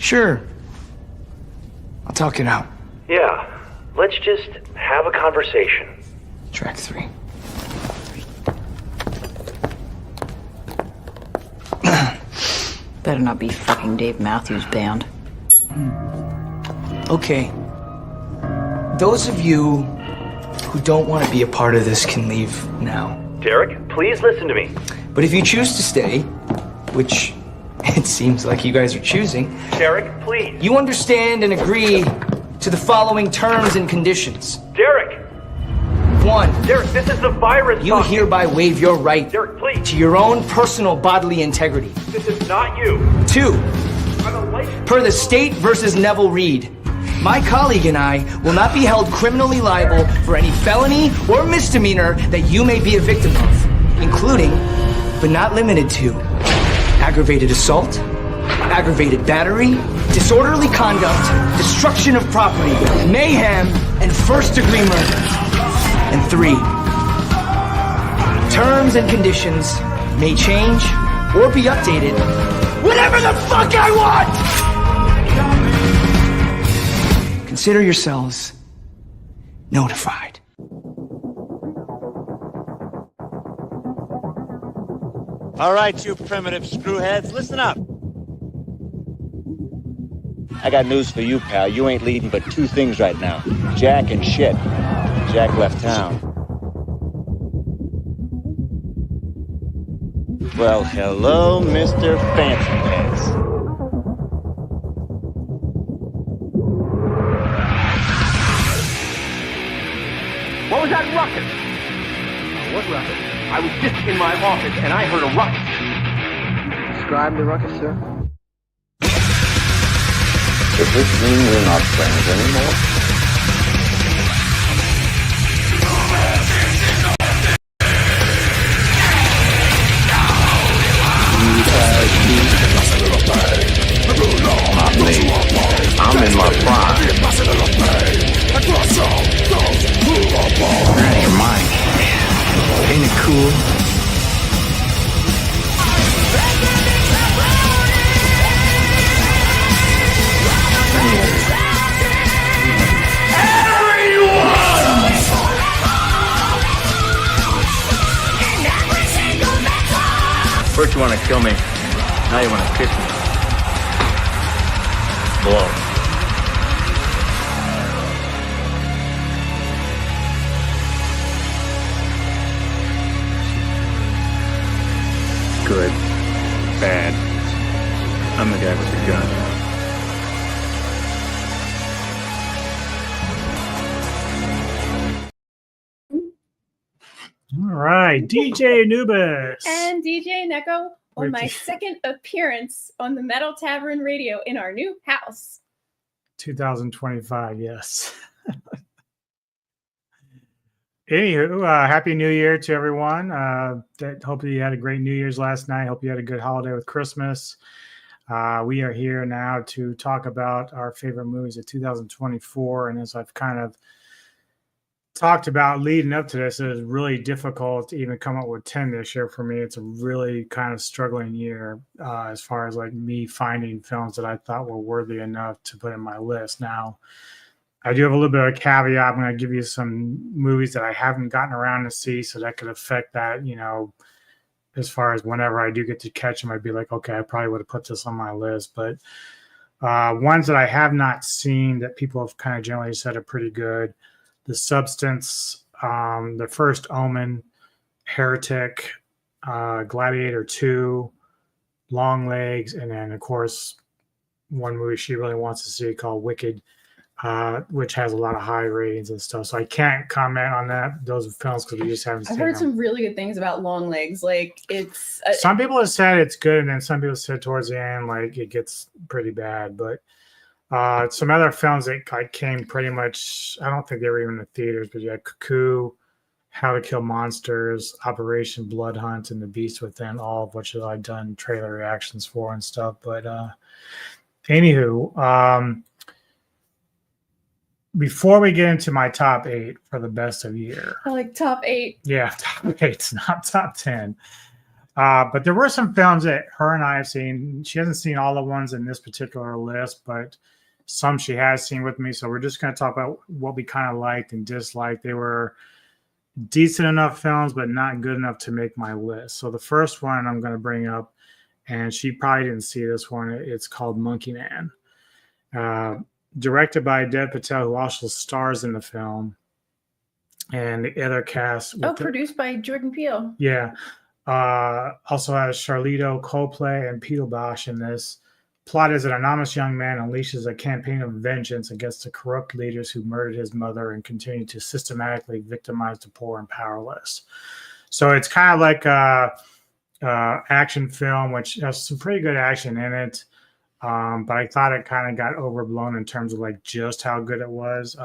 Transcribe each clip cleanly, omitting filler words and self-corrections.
Sure. I'll talk it out. Yeah, let's just have a conversation. Track 3. Better not be fucking Dave Matthews Band. Okay. Those of you who don't want to be a part of this can leave now. Derek, please listen to me. But if you choose to stay, which it seems like you guys are choosing, Derek, please. you understand and agree to the following terms and conditions. Derek! 1. Derek, this is the virus You talking. hereby waive your right Derek, please. to your own personal bodily integrity. This is not you. 2. I'm a licensed... Per the State versus Neville Reed, my colleague and I will not be held criminally liable for any felony or misdemeanor that you may be a victim of, including, but not limited to, aggravated assault, aggravated battery, disorderly conduct, destruction of property, mayhem, and first-degree murder. And 3, terms and conditions may change or be updated whenever the fuck I want! Consider yourselves notified. All right, you primitive screwheads, listen up. I got news for you, pal. You ain't leading but 2 things right now. Jack and shit. Jack left town. Well, hello, Mr. Fancy Pants. What was that ruckus? What ruckus? I was just in my office and I heard a ruckus. Describe the ruckus, sir. Does this mean we're not friends anymore? Not me. I'm in my prime. That ain't mine. Ain't it cool? First you want to kill me, now you want to kiss me. Blow. Good. Bad. I'm the guy with the gun. All right, DJ Anubis. And DJ Neko on my second appearance on the Metal Tavern Radio in our new house. 2025, yes. Anywho, Happy New Year to everyone. Hopefully you had a great New Year's last night. Hope you had a good holiday with Christmas. We are here now to talk about our favorite movies of 2024. And as I've kind of talked about leading up to this, it was really difficult to even come up with 10 this year for me. It's a really kind of struggling year as far as like me finding films that I thought were worthy enough to put in my list. Now, I do have a little bit of a caveat. I'm going to give you some movies that I haven't gotten around to see, so that could affect that, you know, as far as whenever I do get to catch them, I'd be like, okay, I probably would have put this on my list. But ones that I have not seen that people have kind of generally said are pretty good: The Substance, The First Omen, Heretic, Gladiator 2, Long Legs, and then, of course, one movie she really wants to see called Wicked, which has a lot of high ratings and stuff. So I can't comment on those films because we just haven't seen them. I've heard some really good things about Long Legs. Like, it's... some people have said it's good, and then some people said towards the end, like, it gets pretty bad. But some other films that came pretty much, I don't think they were even in the theaters, but you had Cuckoo, How to Kill Monsters, Operation Blood Hunt, and The Beast Within, all of which I've done trailer reactions for and stuff. But anywho, before we get into my top 8 for the best of year. I like top 8. Yeah, top 8, not top 10. But there were some films that her and I have seen. She hasn't seen all the ones in this particular list, but some she has seen with me. So we're just going to talk about what we kind of liked and disliked. They were decent enough films, but not good enough to make my list. So the first one I'm going to bring up, and she probably didn't see this one. It's called Monkey Man. Directed by Dev Patel, who also stars in the film. And the other cast. Produced by Jordan Peele. Yeah. Also has Charlito Copley and Peter Bosch in this. Plot is an anonymous young man unleashes a campaign of vengeance against the corrupt leaders who murdered his mother and continue to systematically victimize the poor and powerless. So it's kind of like a action film, which has some pretty good action in it. But I thought it kind of got overblown in terms of like just how good it was.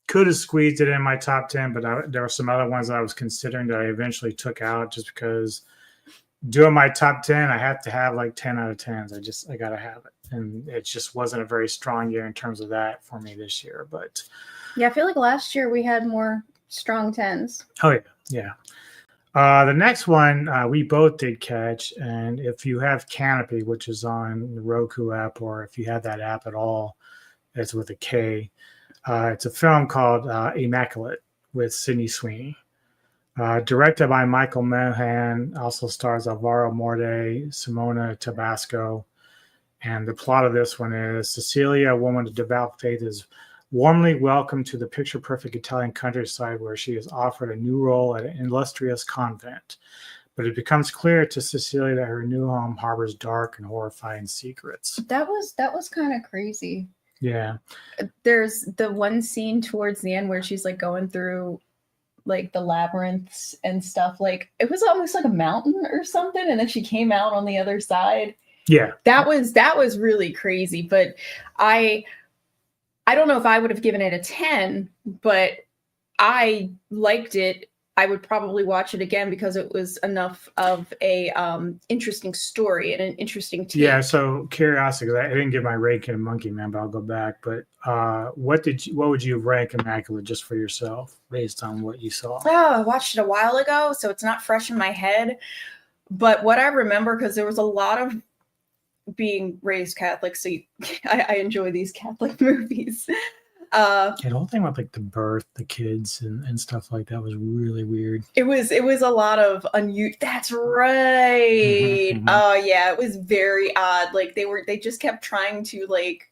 Could have squeezed it in my top 10, but there were some other ones that I was considering that I eventually took out just because doing my top 10, I have to have like 10 out of 10s. I got to have it. And it just wasn't a very strong year in terms of that for me this year. But yeah, I feel like last year we had more strong 10s. Oh, yeah. Yeah. The next one we both did catch. And if you have Canopy, which is on the Roku app, or if you have that app at all, it's with a K. It's a film called Immaculate with Sydney Sweeney. Directed by Michael Mahan, also stars Alvaro Morde, Simona Tabasco. And the plot of this one is Cecilia, a woman of devout faith, is warmly welcomed to the picture-perfect Italian countryside where she is offered a new role at an illustrious convent. But it becomes clear to Cecilia that her new home harbors dark and horrifying secrets. That was kind of crazy. Yeah. There's the one scene towards the end where she's like going through like the labyrinths and stuff. Like it was almost like a mountain or something, and then she came out on the other side. Yeah. That was really crazy. But I don't know if I would have given it a 10, but I liked it. I would probably watch it again because it was enough of a interesting story and an interesting take. Yeah, so curiosity, because I didn't give my ranking in Monkey Man, but I'll go back. But what would you rank Immaculate just for yourself based on what you saw? Oh, I watched it a while ago, so it's not fresh in my head. But what I remember, because there was a lot of being raised Catholic, so I enjoy these Catholic movies. Yeah, the whole thing with like the birth, the kids, and stuff like that was really weird. It was a lot of That's right. Mm-hmm. Oh yeah, it was very odd. Like they just kept trying to like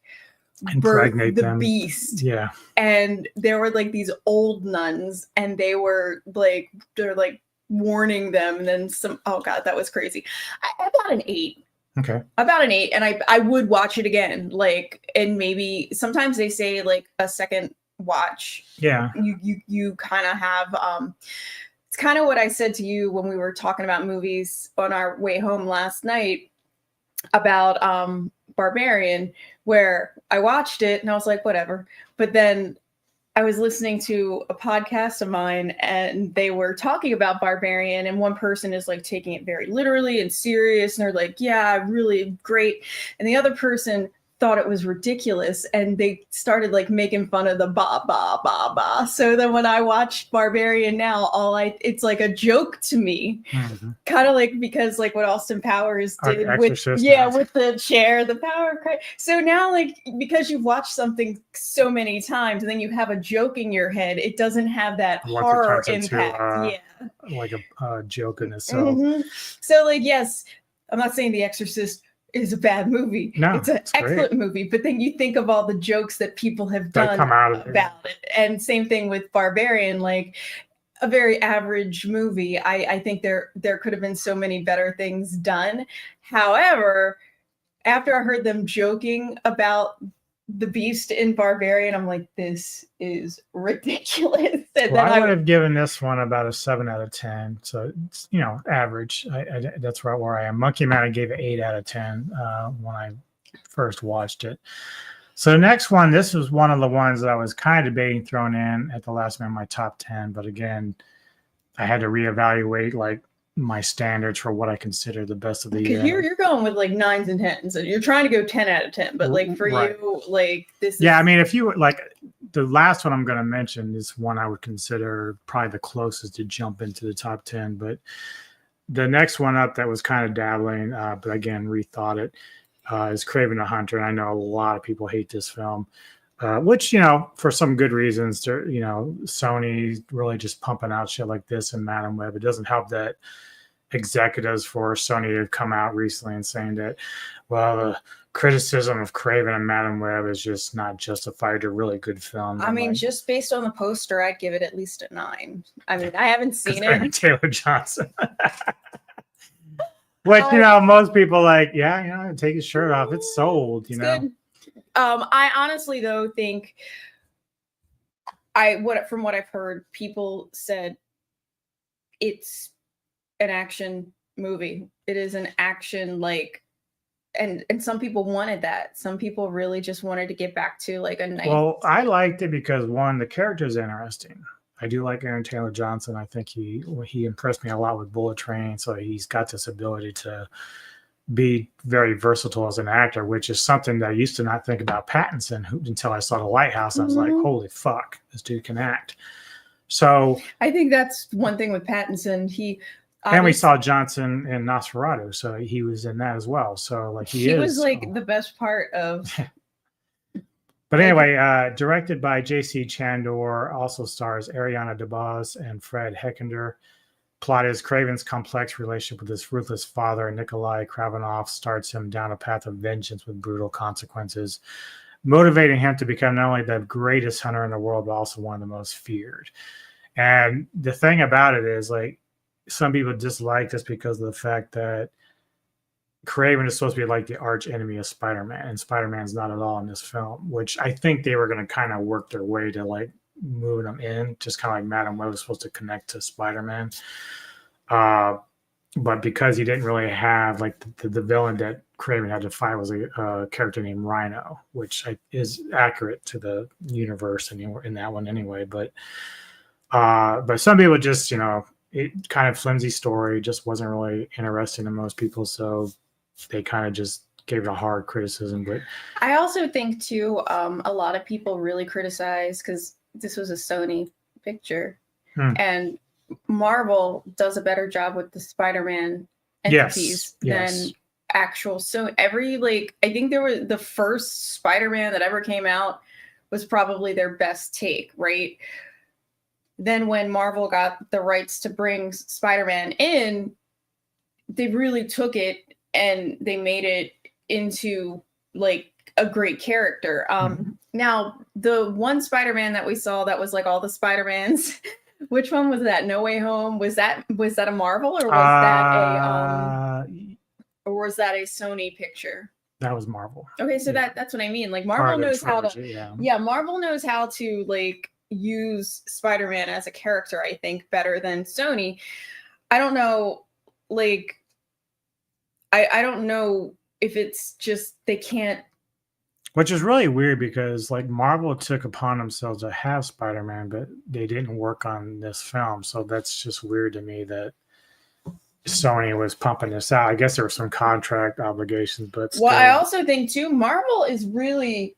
impregnate birth the them. beast. Yeah, and there were like these old nuns, and they're like warning them, and then some. Oh god, that was crazy. About an 8. Okay. About an 8, and I would watch it again. Like, and maybe sometimes they say like a second watch. Yeah. You kind of have it's kind of what I said to you when we were talking about movies on our way home last night about Barbarian, where I watched it and I was like, whatever. But then I was listening to a podcast of mine and they were talking about Barbarian, and one person is like taking it very literally and serious. And they're like, yeah, really great. And the other person thought it was ridiculous, and they started like making fun of the ba ba ba ba. So then when I watched Barbarian now, it's like a joke to me, kind of like because like what Austin Powers did with the chair, the power of Christ. So now like because you've watched something so many times and then you have a joke in your head, it doesn't have that horror impact. Like a joke in itself. Mm-hmm. So like yes, I'm not saying The Exorcist is a bad movie. No, it's an excellent movie. But then you think of all the jokes that people have done about it. And same thing with Barbarian, like a very average movie. I think there could have been so many better things done. However, after I heard them joking about the beast in Barbarian, I'm like, this is ridiculous. And well, then I would have given this one about a 7 out of 10. So it's, average. That's right where I am. Monkey Man, I gave it 8 out of 10 when I first watched it. So the next one, this was one of the ones that I was kind of debating throwing in at the last minute in my top 10. But again, I had to reevaluate like my standards for what I consider the best of the year. You're going with like 9s and 10s, so you're trying to go 10 out of 10. But like for you, like this. Yeah, I mean, if you like the last one I'm going to mention is one I would consider probably the closest to jump into the top 10. But the next one up that was kind of dabbling, but again, rethought it, is Craven the Hunter. And I know a lot of people hate this film, which, for some good reasons, Sony really just pumping out shit like this and Madam Web. It doesn't help that executives for Sony have come out recently and saying that, well, the criticism of Craven and Madam Web is just not justified. They're really good films. I mean, just based on the poster, I'd give it at least a 9. I mean, I haven't seen it. Taylor Johnson. Which, most people like, take his shirt off. It's sold, Good. I honestly, though, think from what I've heard, people said it's an action movie. It is an action, and some people wanted that. Some people really just wanted to get back to like a nice. Well, I liked it because one, the character is interesting. I do like Aaron Taylor Johnson. I think he impressed me a lot with Bullet Train. So he's got this ability to be very versatile as an actor, which is something that I used to not think about Pattinson until I saw The Lighthouse. I was like, holy fuck, this dude can act. So I think that's one thing with Pattinson. And we saw Johnson in Nosferatu, so he was in that as well. So he was like the best part of. But anyway, directed by J.C. Chandor, also stars Ariana DeBose and Fred Heckender. Plot is Craven's complex relationship with his ruthless father, Nikolai Kravenov, starts him down a path of vengeance with brutal consequences, motivating him to become not only the greatest hunter in the world, but also one of the most feared. And the thing about it is, some people dislike this because of the fact that Craven is supposed to be like the arch enemy of Spider-Man, and Spider-Man's not at all in this film, which I think they were going to kind of work their way to moving them in, just kind of like Madam Web was supposed to connect to Spider-Man. But because he didn't really have the villain that Craven had to fight was a character named Rhino, which is accurate to the universe in that one anyway. But some people just, it kind of flimsy story, just wasn't really interesting to most people. So they kind of just gave it a hard criticism. But I also think too, a lot of people really criticize because this was a Sony picture, and Marvel does a better job with the Spider-Man entities than actual. So I think the first Spider-Man that ever came out was probably their best take, right? Then when Marvel got the rights to bring Spider-Man in, they really took it and they made it into a great character. Now the one Spider-Man that we saw that was all the Spider-Mans, which one was that? No Way Home? Was that a Marvel or was that a Sony picture? That was Marvel. Okay, so that's what I mean. Marvel knows how to Marvel knows how to use Spider-Man as a character, I think, better than Sony. I don't know, I don't know if it's just they can't. Which is really weird because Marvel took upon themselves to have Spider-Man, but they didn't work on this film. So that's just weird to me that Sony was pumping this out. I guess there were some contract obligations, but still. Well, I also think too, Marvel is really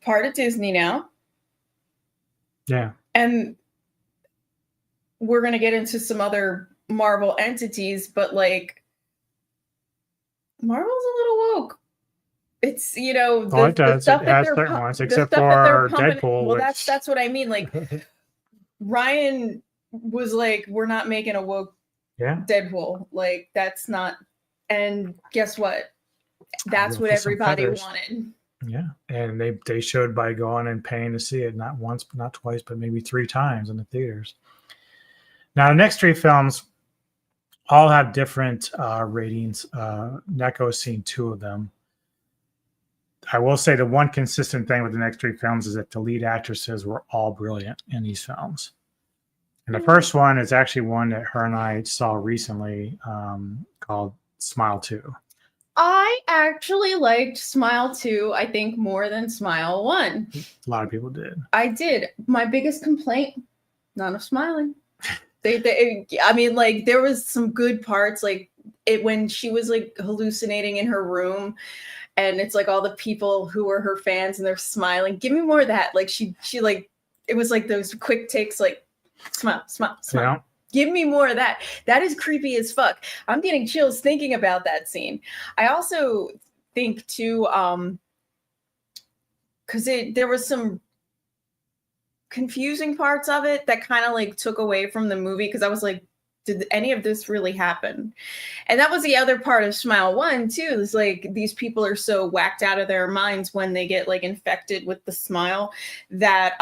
part of Disney now. Yeah. And we're going to get into some other Marvel entities, but Marvel's a little woke. It's, the stuff that they're ones, except for Deadpool. Well, that's what I mean. Ryan was we're not making a woke Deadpool. That's not. And guess what? That's what everybody wanted. Yeah, and they showed by going and paying to see it, not once, not twice, but maybe 3 times in the theaters. Now, the next 3 films all have different ratings. Neko's seen 2 of them. I will say the one consistent thing with the next 3 films is that the lead actresses were all brilliant in these films. And the first one is actually one that her and I saw recently, called Smile 2. I actually liked Smile 2, I think, more than Smile 1. A lot of people did. I did. My biggest complaint, not enough smiling. I mean, there was some good parts, when she was hallucinating in her room, and it's all the people who were her fans and they're smiling. Give me more of that. She it was those quick takes, smile, smile, smile. Give me more of that. That is creepy as fuck. I'm getting chills thinking about that scene. I also think too, because there was some confusing parts of it that kind of like took away from the movie, because I was like, did any of this really happen? And that was the other part of Smile 1 too, is like these people are so whacked out of their minds when they get like infected with the smile that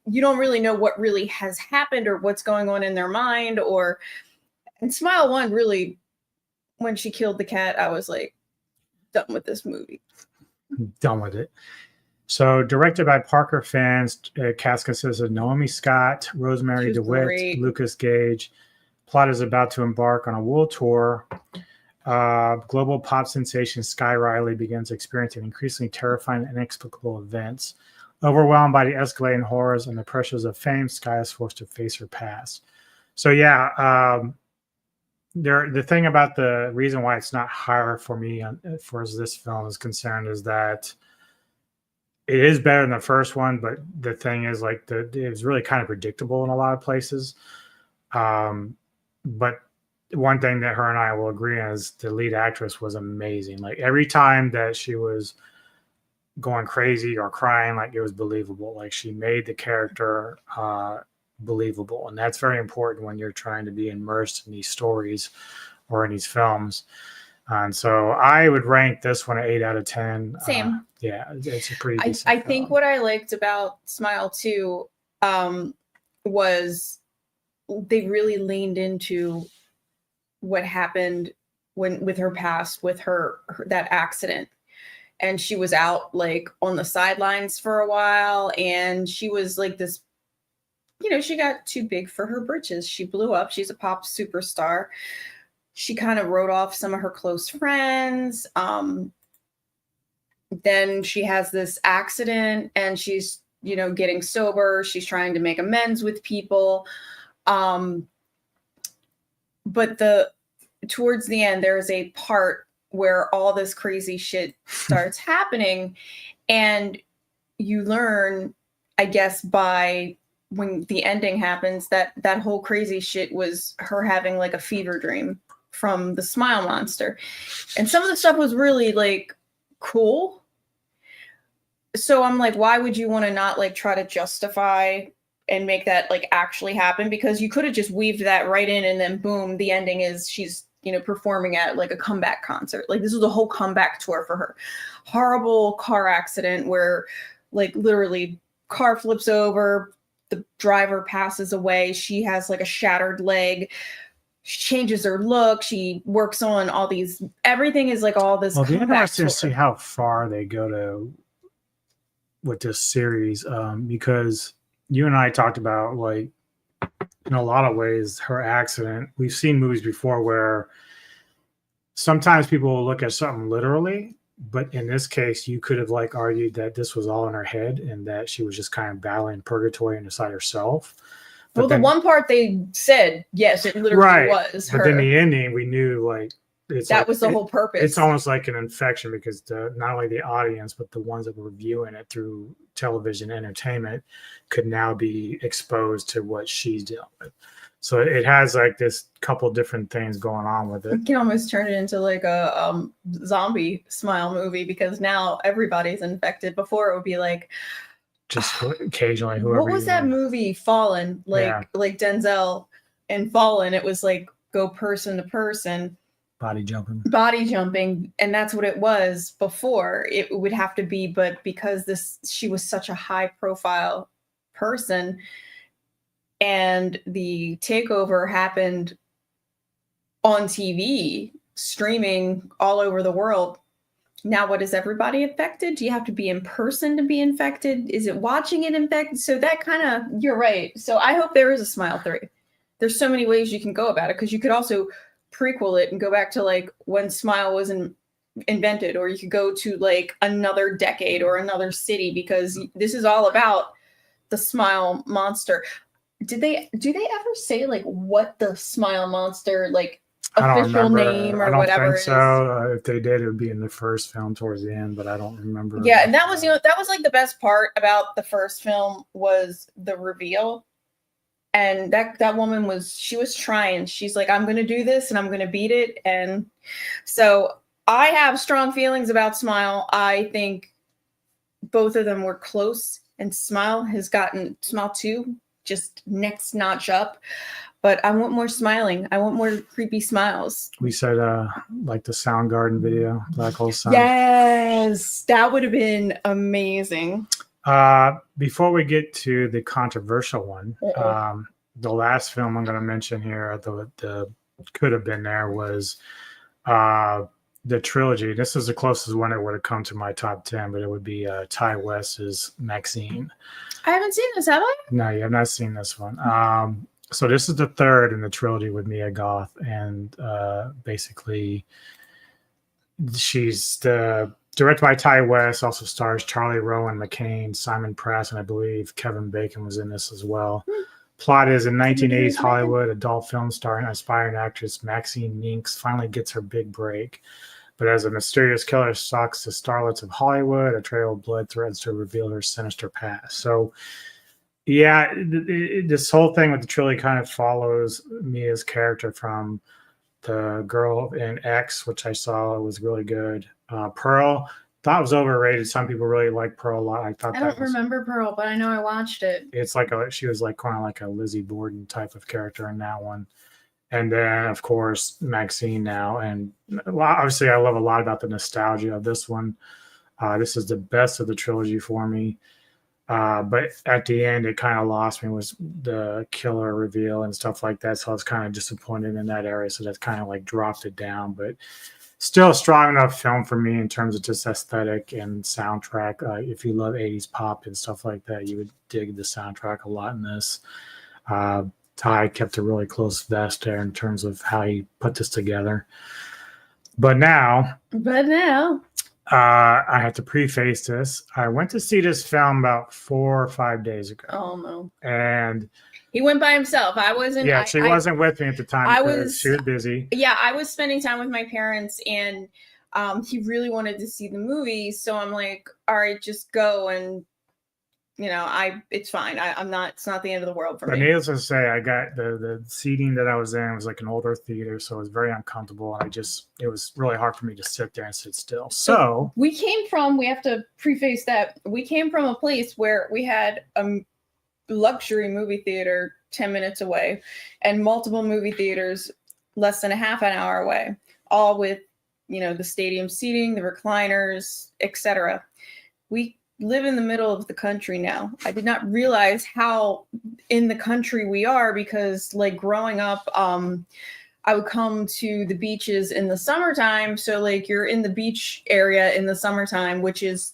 you don't really know what really has happened or what's going on in their mind. And Smile 1 really, when she killed the cat, I was like, done with this movie. Done with it. So directed by Parker Fans, cast consists of Naomi Scott, Rosemary DeWitt, great. Lucas Gage. Plot is about to embark on a world tour. Global pop sensation Sky Riley begins experiencing increasingly terrifying and inexplicable events. Overwhelmed by the escalating horrors and the pressures of fame, Sky is forced to face her past. So yeah, the thing about the reason why it's not higher for me as far as this film is concerned is that it is better than the first one, but the thing is like it was really kind of predictable in a lot of places. But one thing that her and I will agree on is the lead actress was amazing. Like every time that she was going crazy or crying, like it was believable. Like she made the character believable, and that's very important when you're trying to be immersed in these stories or in these films. And so I would rank this one an 8 out of 10. Same. Yeah, it's a pretty decent I think what I liked about Smile 2 was they really leaned into what happened with her past, with her that accident. And she was out like on the sidelines for a while, and she was like this, she got too big for her britches. She blew up. She's a pop superstar. She kind of wrote off some of her close friends. Then she has this accident and she's, getting sober. She's trying to make amends with people. But towards the end, there's a part where all this crazy shit starts happening, and you learn, I guess, by when the ending happens, that whole crazy shit was her having like a fever dream from the smile monster. And some of the stuff was really like cool. So I'm like, why would you want to not like try to justify and make that like actually happen? Because you could have just weaved that right in, and then boom, the ending is she's performing at like a comeback concert. Like this was a whole comeback tour for her. Horrible car accident where like literally car flips over, the driver passes away, she has like a shattered leg, she changes her look, she works on all these, everything is like all this. Well, it'll be interesting to see how far they go to with this series, because you and I talked about, like, in a lot of ways, her accident. We've seen movies before where sometimes people will look at something literally, but in this case, you could have like argued that this was all in her head and that she was just kind of battling purgatory inside herself. But well, the one part they said, yes, it literally was her. But then the ending, we knew like that was the whole purpose. It's almost like an infection, because not only the audience, but the ones that were viewing it through television entertainment could now be exposed to what she's dealing with. So it has like this couple different things going on with it. You can almost turn it into like a zombie smile movie, because now everybody's infected. Before it would be like just occasionally whoever. What was that movie, Fallen? Like Denzel in Fallen, it was like go person to person. Body jumping, and that's what it was before. It would have to be, but because she was such a high profile person, and the takeover happened on TV, streaming all over the world. Now, what is everybody infected? Do you have to be in person to be infected? Is it watching it infected? So that kind of, you're right. So I hope there is a Smile 3. There's so many ways you can go about it, because you could also prequel it and go back to like when Smile was invented, or you could go to like another decade or another city, because this is all about the Smile monster. Do they ever say like what the Smile monster like official name or whatever? I don't think so. If they did, it would be in the first film towards the end, but I don't remember. Yeah, and that was that was like the best part about the first film was the reveal. And that woman she was trying. She's like, I'm going to do this and I'm going to beat it. And so I have strong feelings about Smile. I think both of them were close, and Smile 2 just next notch up. But I want more smiling. I want more creepy smiles. We said like the Soundgarden video, Black Hole Sun. Yes, that would have been amazing. Before we get to the controversial one, the last film I'm going to mention here, the could have been there, was the trilogy. This is the closest one that would have come to my top 10, but it would be Ty West's Maxine. I haven't seen this, have I? No, you have not seen this one. So this is the third in the trilogy with Mia Goth, and basically she's directed by Ty West, also stars Charlie Rowan McCain, Simon Pratt, and I believe Kevin Bacon was in this as well. Plot is in 1980s Hollywood, adult film starring aspiring actress Maxine Minks finally gets her big break. But as a mysterious killer stalks the starlets of Hollywood, a trail of blood threatens to reveal her sinister past. So, yeah, this whole thing with the trilogy kind of follows Mia's character from the girl in X, which I saw was really good. Pearl, thought it was overrated. Some people really like Pearl a lot. I don't remember Pearl, but I know I watched it. It's like she was like kind of like a Lizzie Borden type of character in that one. And then, of course, Maxine now. And obviously, I love a lot about the nostalgia of this one. This is the best of the trilogy for me. But at the end, it kind of lost me, was the killer reveal and stuff like that. So I was kind of disappointed in that area. So that's kind of like dropped it down. But still a strong enough film for me in terms of just aesthetic and soundtrack. If you love 80s pop and stuff like that, you would dig the soundtrack a lot in this. Ty kept a really close vest there in terms of how he put this together. But now, I have to preface this. I went to see this film about 4 or 5 days ago. Oh no! And he went by himself. I wasn't. Yeah, she wasn't with me at the time. She was busy. Yeah, I was spending time with my parents, and he really wanted to see the movie. So I'm like, all right, just go, and it's fine. I'm not. It's not the end of the world for me. But needless to say, I got the seating that I was in was like an older theater, so it was very uncomfortable, and it was really hard for me to sit there and sit still. So we have to preface that we came from a place where we had a luxury movie theater 10 minutes away and multiple movie theaters less than a half an hour away, all with the stadium seating, the recliners, etc. We live in the middle of the country now. I did not realize how in the country we are, because like growing up, I would come to the beaches in the summertime. So like you're in the beach area in the summertime, which is,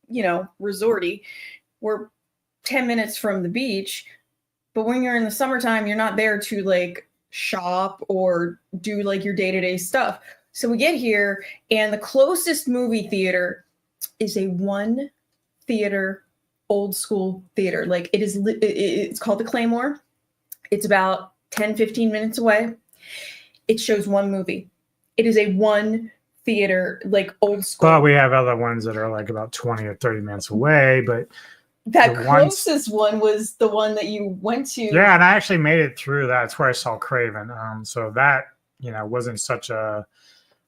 resorty. We're 10 minutes from the beach. But when you're in the summertime, you're not there to like shop or do like your day-to-day stuff. So we get here and the closest movie theater is a one theater, old school theater. Like it's called the Claymore. It's about 10, 15 minutes away. It shows one movie. It is a one theater, like old school. Well, we have other ones that are like about 20 or 30 minutes away, but that closest one was the one that you went to. Yeah, and I actually made it through that. That's where I saw Craven. So that, wasn't such a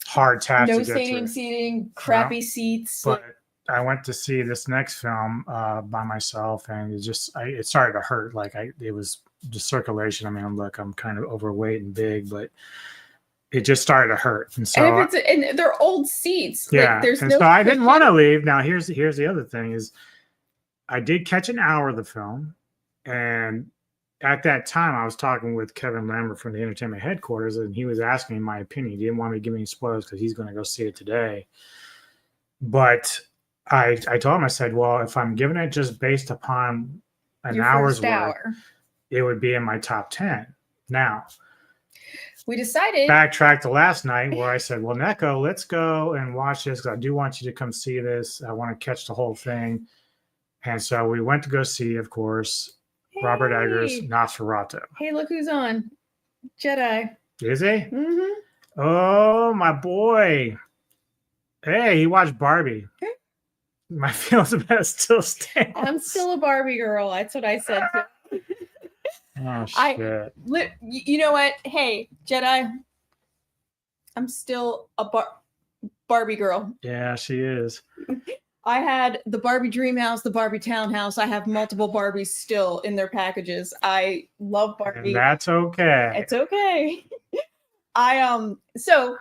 hard task to get through. No stadium seating, crappy seats. But I went to see this next film by myself, and it started to hurt. Like it was the circulation. I mean, look, I'm kind of overweight and big, but it just started to hurt. And so, and they're old seats. Yeah. Like, there's and no. So I didn't want to leave. Now here's the other thing is, I did catch an hour of the film, and at that time, I was talking with Kevin Lambert from the entertainment headquarters, and he was asking me my opinion. He didn't want me to give me any spoilers because he's going to go see it today. But I told him, I said, well, if I'm giving it just based upon an hour's worth, it would be in my top 10. Now, we decided backtrack to last night where I said, well, Neko, let's go and watch this because I do want you to come see this. I want to catch the whole thing. And so we went to go see, of course, Robert Eggers' Nosferatu. Hey, look who's on. Jedi. Is he? Mm-hmm. Oh, my boy. Hey, he watched Barbie. My feelings about it still stand. I'm still a Barbie girl. That's what I said. Oh shit! You know what? Hey, Jedi, I'm still a Barbie girl. Yeah, she is. I had the Barbie dream house, the Barbie townhouse. I have multiple Barbies still in their packages. I love Barbie. And that's okay. It's okay. So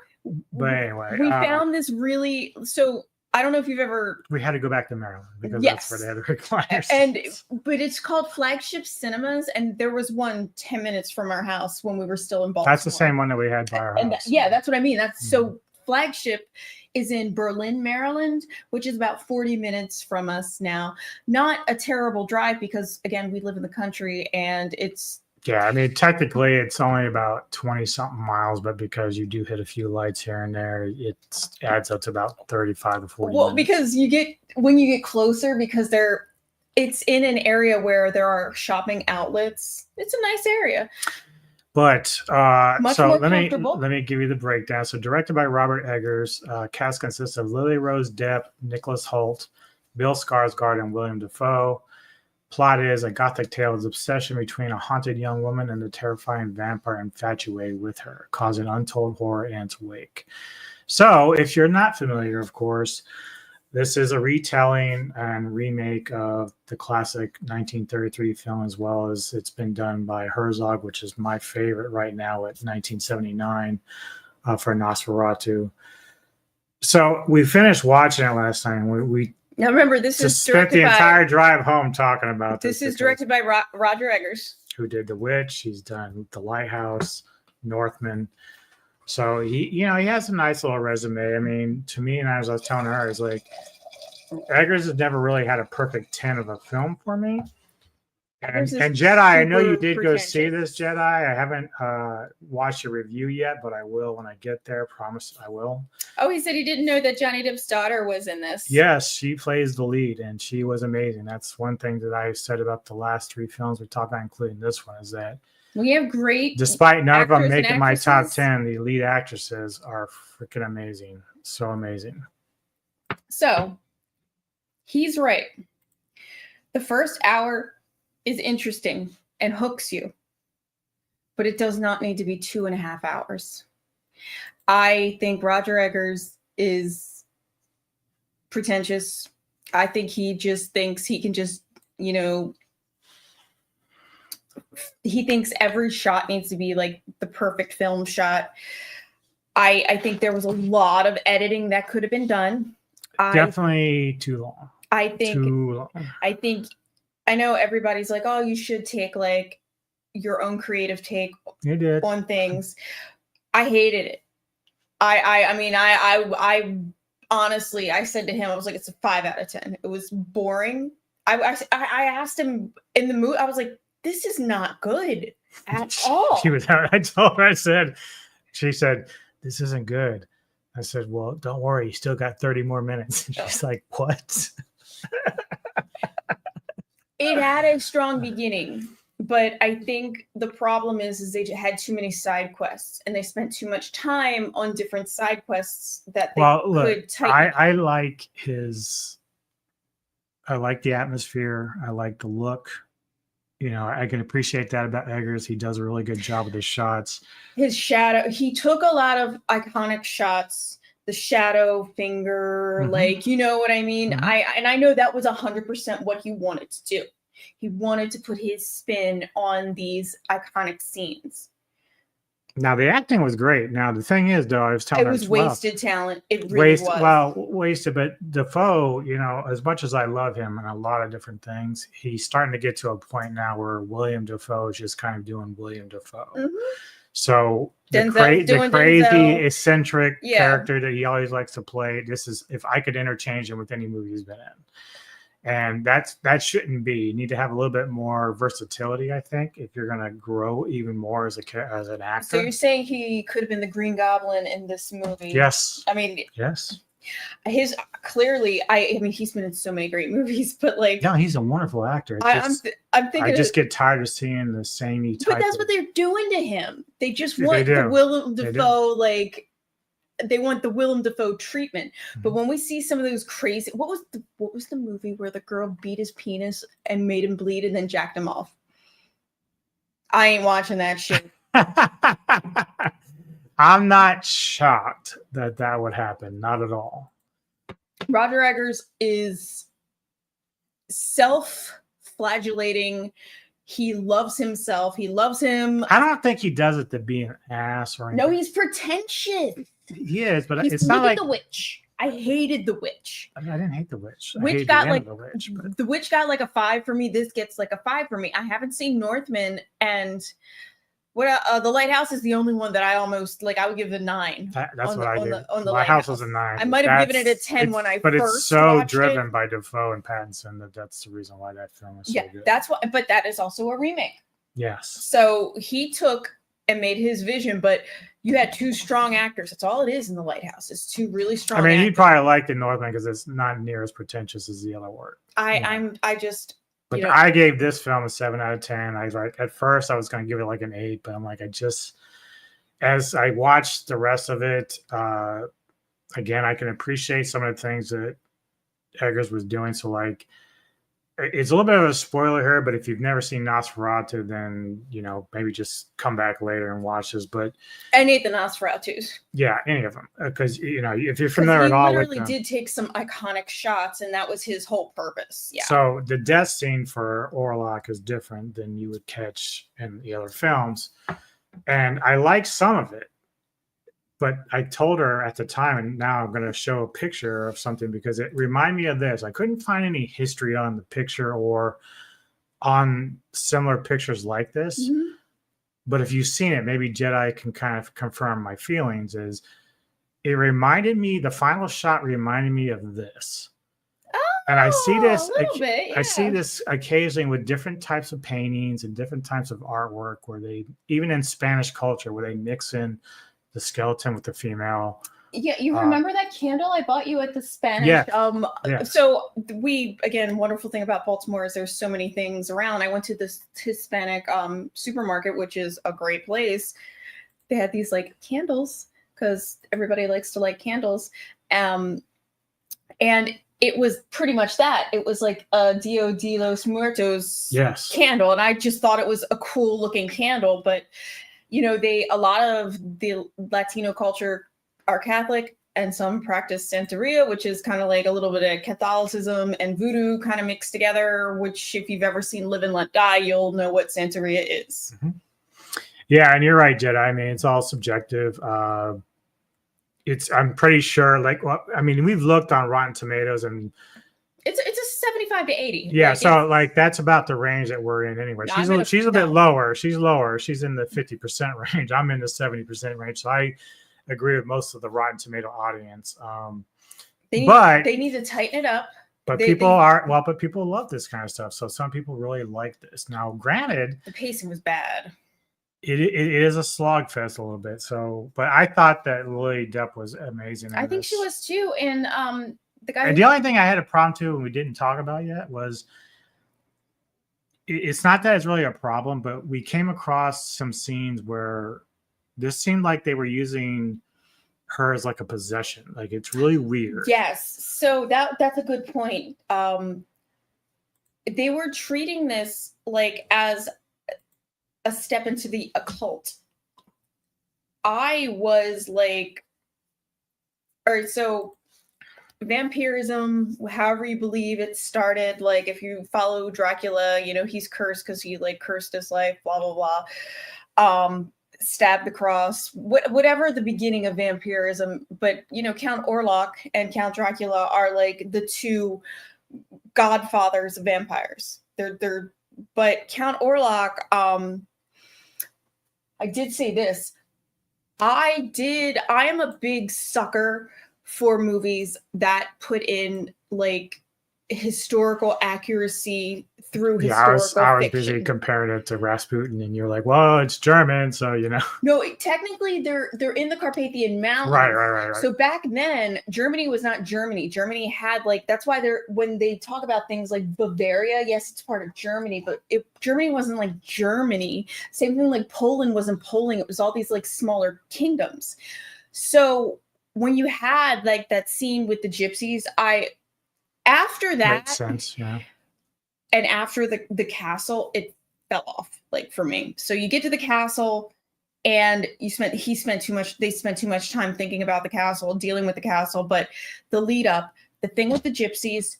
But anyway, we found this really. So I don't know if you've ever. we had to go back to Maryland because Yes. that's where they had the recliners. But it's called Flagship Cinemas, and there was one 10 minutes from our house when we were still in Baltimore. That's the same one that we had by our house. Yeah, that's what I mean. That's so Flagship is in Berlin, Maryland, which is about 40 minutes from us now. Not a terrible drive because, again, we live in the country and it's. Yeah, I mean, technically it's only about 20 something miles, but because you do hit a few lights here and there, it adds up to about 35 to 40 Well, minutes. because when you get closer, because it's in an area where there are shopping outlets. It's a nice area. But Much so more let comfortable. me give you the breakdown. So directed by Robert Eggers, cast consists of Lily Rose Depp, Nicholas Hoult, Bill Skarsgård, and William Dafoe. Plot is a gothic tale of obsession between a haunted young woman and the terrifying vampire infatuated with her, causing untold horror in its wake. So if you're not familiar, of course, this is a retelling and remake of the classic 1933 film, as well as it's been done by Herzog, which is my favorite right now at 1979 for Nosferatu. So we finished watching it last night, and we Now remember, this is just spent directed the by. entire drive home talking about this. This is because directed by Roger Eggers. who did The Witch. He's done The Lighthouse, Northman. So he has a nice little resume. I mean, to me, and as I was telling her, it's like Eggers has never really had a perfect 10 of a film for me. And Jedi, I know you did go see this, Jedi. I haven't watched a review yet, but I will when I get there. Promise I will. Oh, he said he didn't know that Johnny Depp's daughter was in this. Yes, she plays the lead, and she was amazing. That's one thing that I said about the last three films we talked about, including this one, is that We have great. despite none of them actors and making my top actresses. 10, the lead actresses are freaking amazing. So amazing. So he's right. The first hour is interesting and hooks you, but it does not need to be 2.5 hours. I think Roger Eggers is pretentious. I think he just thinks he can just, he thinks every shot needs to be like the perfect film shot. I think there was a lot of editing that could have been done. Definitely too long. I think Too long. I know everybody's like, oh, you should take like your own creative take You did. on things. I hated it. I honestly, I said to him, I was like, it's a 5 out of 10. It was boring. I asked him in the movie, I was like, this is not good at all. She said, this isn't good. I said, well, don't worry. You still got 30 more minutes. And she's like, what? It had a strong beginning, but I think the problem is they had too many side quests and they spent too much time on different side quests that they could tighten. I like the atmosphere. I like the look. I can appreciate that about Eggers. He does a really good job with his shots. His shadow, he took a lot of iconic shots, the shadow finger, like, you know what I mean? I know that was 100% what he wanted to do. He wanted to put his spin on these iconic scenes. Now, the acting was great. Now, the thing is, though, I was telling her, it was wasted talent. It really was. Well, wasted, but Defoe, as much as I love him in a lot of different things, he's starting to get to a point now where William Dafoe is just kind of doing William Dafoe. So the crazy, eccentric character that he always likes to play, this is, if I could interchange him with any movie he's been in. And that shouldn't be. You need to have a little bit more versatility, I think, if you're going to grow even more as an actor. So you're saying he could have been the Green Goblin in this movie? Yes. I mean, yes. His clearly, I mean, he's been in so many great movies, but like, no, he's a wonderful actor. I'm thinking, I just get tired of seeing the samey type. But that's what they're doing to him. They just Yeah, want they do. the Willem They Dafoe, like they want the Willem Dafoe treatment. But when we see some of those crazy, what was the movie where the girl beat his penis and made him bleed and then jacked him off? I ain't watching that shit. I'm not shocked that that would happen. Not at all. Roger Eggers is self-flagellating. He loves himself. He loves him. I don't think he does it to be an ass or anything. No, he's pretentious. He is, but He's, it's not like the witch. I hated The Witch. I didn't hate The Witch. I Witch hated got the end like of The Witch, but The Witch got like a 5 for me. This gets like a 5 for me. I haven't seen Northman, and what The Lighthouse is the only one that I almost like. I would give it a 9. that's what I did. On the My house Lighthouse was a 9. I might have given it a 10 when I but first it's so watched driven it. by Defoe and Pattinson that's the reason why that film is so Yeah, good. that's what. But that is also a remake. Yes. So he took and made his vision, but you had 2 strong actors. That's all it is in The Lighthouse. It's 2 really strong. I mean, actors. you'd probably like the Northman because it's not near as pretentious as the other work. But I gave this film a 7 out of 10. I like at first I was going to give it like an 8, but I'm like as I watched the rest of it, again I can appreciate some of the things that Eggers was doing. So like, it's a little bit of a spoiler here, but if you've never seen Nosferatu, then maybe just come back later and watch this. But I need the Nosferatus. Yeah, any of them, because if you're familiar at all with them. He literally did take some iconic shots, and that was his whole purpose. Yeah. So the death scene for Orlok is different than you would catch in the other films, and I like some of it. But I told her at the time, and now I'm going to show a picture of something because it reminded me of this. I couldn't find any history on the picture or on similar pictures like this. Mm-hmm. But if you've seen it, maybe Jedi can kind of confirm my feelings. It reminded me, the final shot reminded me of this. And I see this, I see this occasionally with different types of paintings and different types of artwork where they, even in Spanish culture, where they mix in the skeleton with the female. Yeah, you remember that candle I bought you at the Spanish? Yes. So again, wonderful thing about Baltimore is there's so many things around. I went to this Hispanic supermarket, which is a great place. They had these like candles because everybody likes to light candles. And it was pretty much that. It was like a Dia de los Muertos candle. And I just thought it was a cool looking candle, but a lot of the Latino culture are Catholic, and some practice Santeria, which is kind of like a little bit of Catholicism and voodoo kind of mixed together, which if you've ever seen Live and Let Die, you'll know what Santeria is. Mm-hmm. Yeah, and you're right, Jedi. I mean, it's all subjective. I'm pretty sure, we've looked on Rotten Tomatoes and it's a 75 to 80. Yeah, so that's about the range that we're in anyway. She's a bit lower. She's lower. She's in the 50% range. I'm in the 70% range. So I agree with most of the Rotten Tomato audience. They need to tighten it up. But people love this kind of stuff. So some people really like this. Now, granted, the pacing was bad. It is a slog fest a little bit. So, but I thought that Lily Depp was amazing. I think she was too. And the only thing I had a problem to, and we didn't talk about yet, was it's not that it's really a problem, but we came across some scenes where this seemed like they were using her as like a possession. Like, it's really weird. Yes. So that's a good point. They were treating this like as a step into the occult. I was like, all right, so vampirism, however you believe it started, like if you follow Dracula, he's cursed because he like cursed his life, blah blah blah, stabbed the cross, whatever the beginning of vampirism. But Count Orlok and Count Dracula are like the 2 godfathers of vampires. But Count Orlok, I did say this, I am a big sucker for movies that put in like historical accuracy through historical fiction. I was busy comparing it to Rasputin, and you're like, well, it's German, so No, technically they're in the Carpathian Mountains. Right. So back then, Germany was not Germany. Germany had that's why when they talk about things like Bavaria, yes, it's part of Germany, but Germany wasn't like Germany. Same thing like Poland wasn't Poland. It was all these like smaller kingdoms. So when you had like that scene with the gypsies, after that makes sense, yeah. And after the castle, it fell off, like for me. So you get to the castle, and they spent too much time thinking about the castle, dealing with the castle. But the lead up, the thing with the gypsies,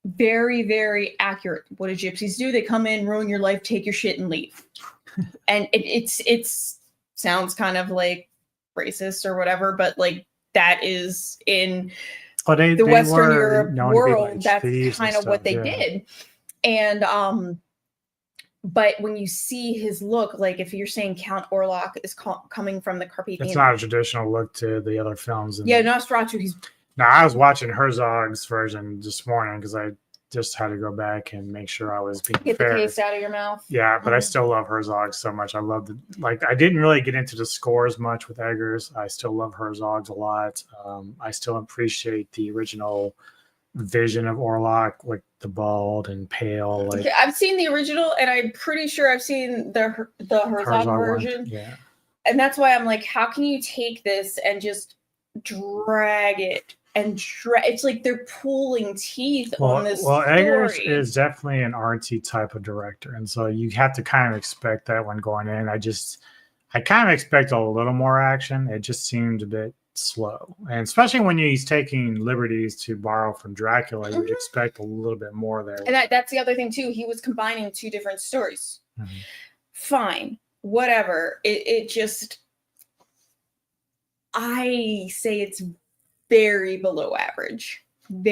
very, very accurate. What do gypsies do? They come in, ruin your life, take your shit, and leave. And it sounds kind of like racist or whatever, but like that is in the Western Europe world. That's kind of what they did. And but when you see his look, like if you're saying Count Orlok is coming from the Carpathian, it's not a traditional look to the other films. Yeah, Nosferatu. Now, I was watching Herzog's version this morning because I just had to go back and make sure I was being Get fair. the taste out of your mouth. Yeah, but I still love Herzog so much. I love I didn't really get into the scores much with Eggers. I still love Herzog's a lot. I still appreciate the original vision of Orlok, like the bald and pale. Like I've seen the original, and I'm pretty sure I've seen the Herzog version. Yeah, and that's why I'm like, how can you take this and just drag it? And it's like they're pulling teeth on this story. Eggers is definitely an artsy type of director, and so you have to kind of expect that when going in. I kind of expect a little more action. It just seemed a bit slow, and especially when he's taking liberties to borrow from Dracula, you would expect a little bit more there. And that's the other thing too. He was combining two different stories. Fine, whatever. It just, I say it's very below average, and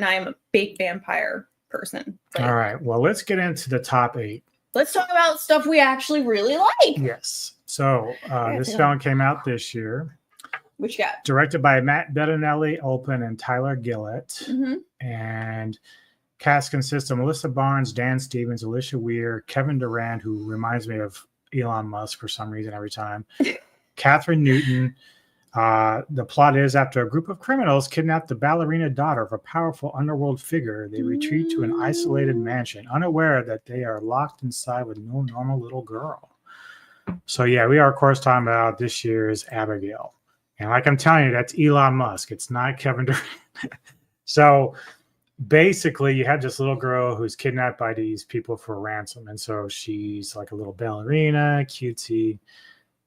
I am a big vampire person. All right, well, let's get into the top 8. Let's talk about stuff we actually really like. Yes. So this film came out this year. Which got directed by Matt Bettinelli, Olpen, and Tyler Gillett. And cast consists of Melissa Barnes, Dan Stevens, Alicia Weir, Kevin Durant, who reminds me of Elon Musk for some reason every time, Catherine Newton. The plot is, after a group of criminals kidnap the ballerina daughter of a powerful underworld figure, they retreat to an isolated mansion, unaware that they are locked inside with no normal little girl. So yeah, we are of course talking about this year's Abigail. And like I'm telling you, that's Elon Musk. It's not Kevin Durant. So basically you have this little girl who's kidnapped by these people for ransom. And so she's like a little ballerina, cutesy.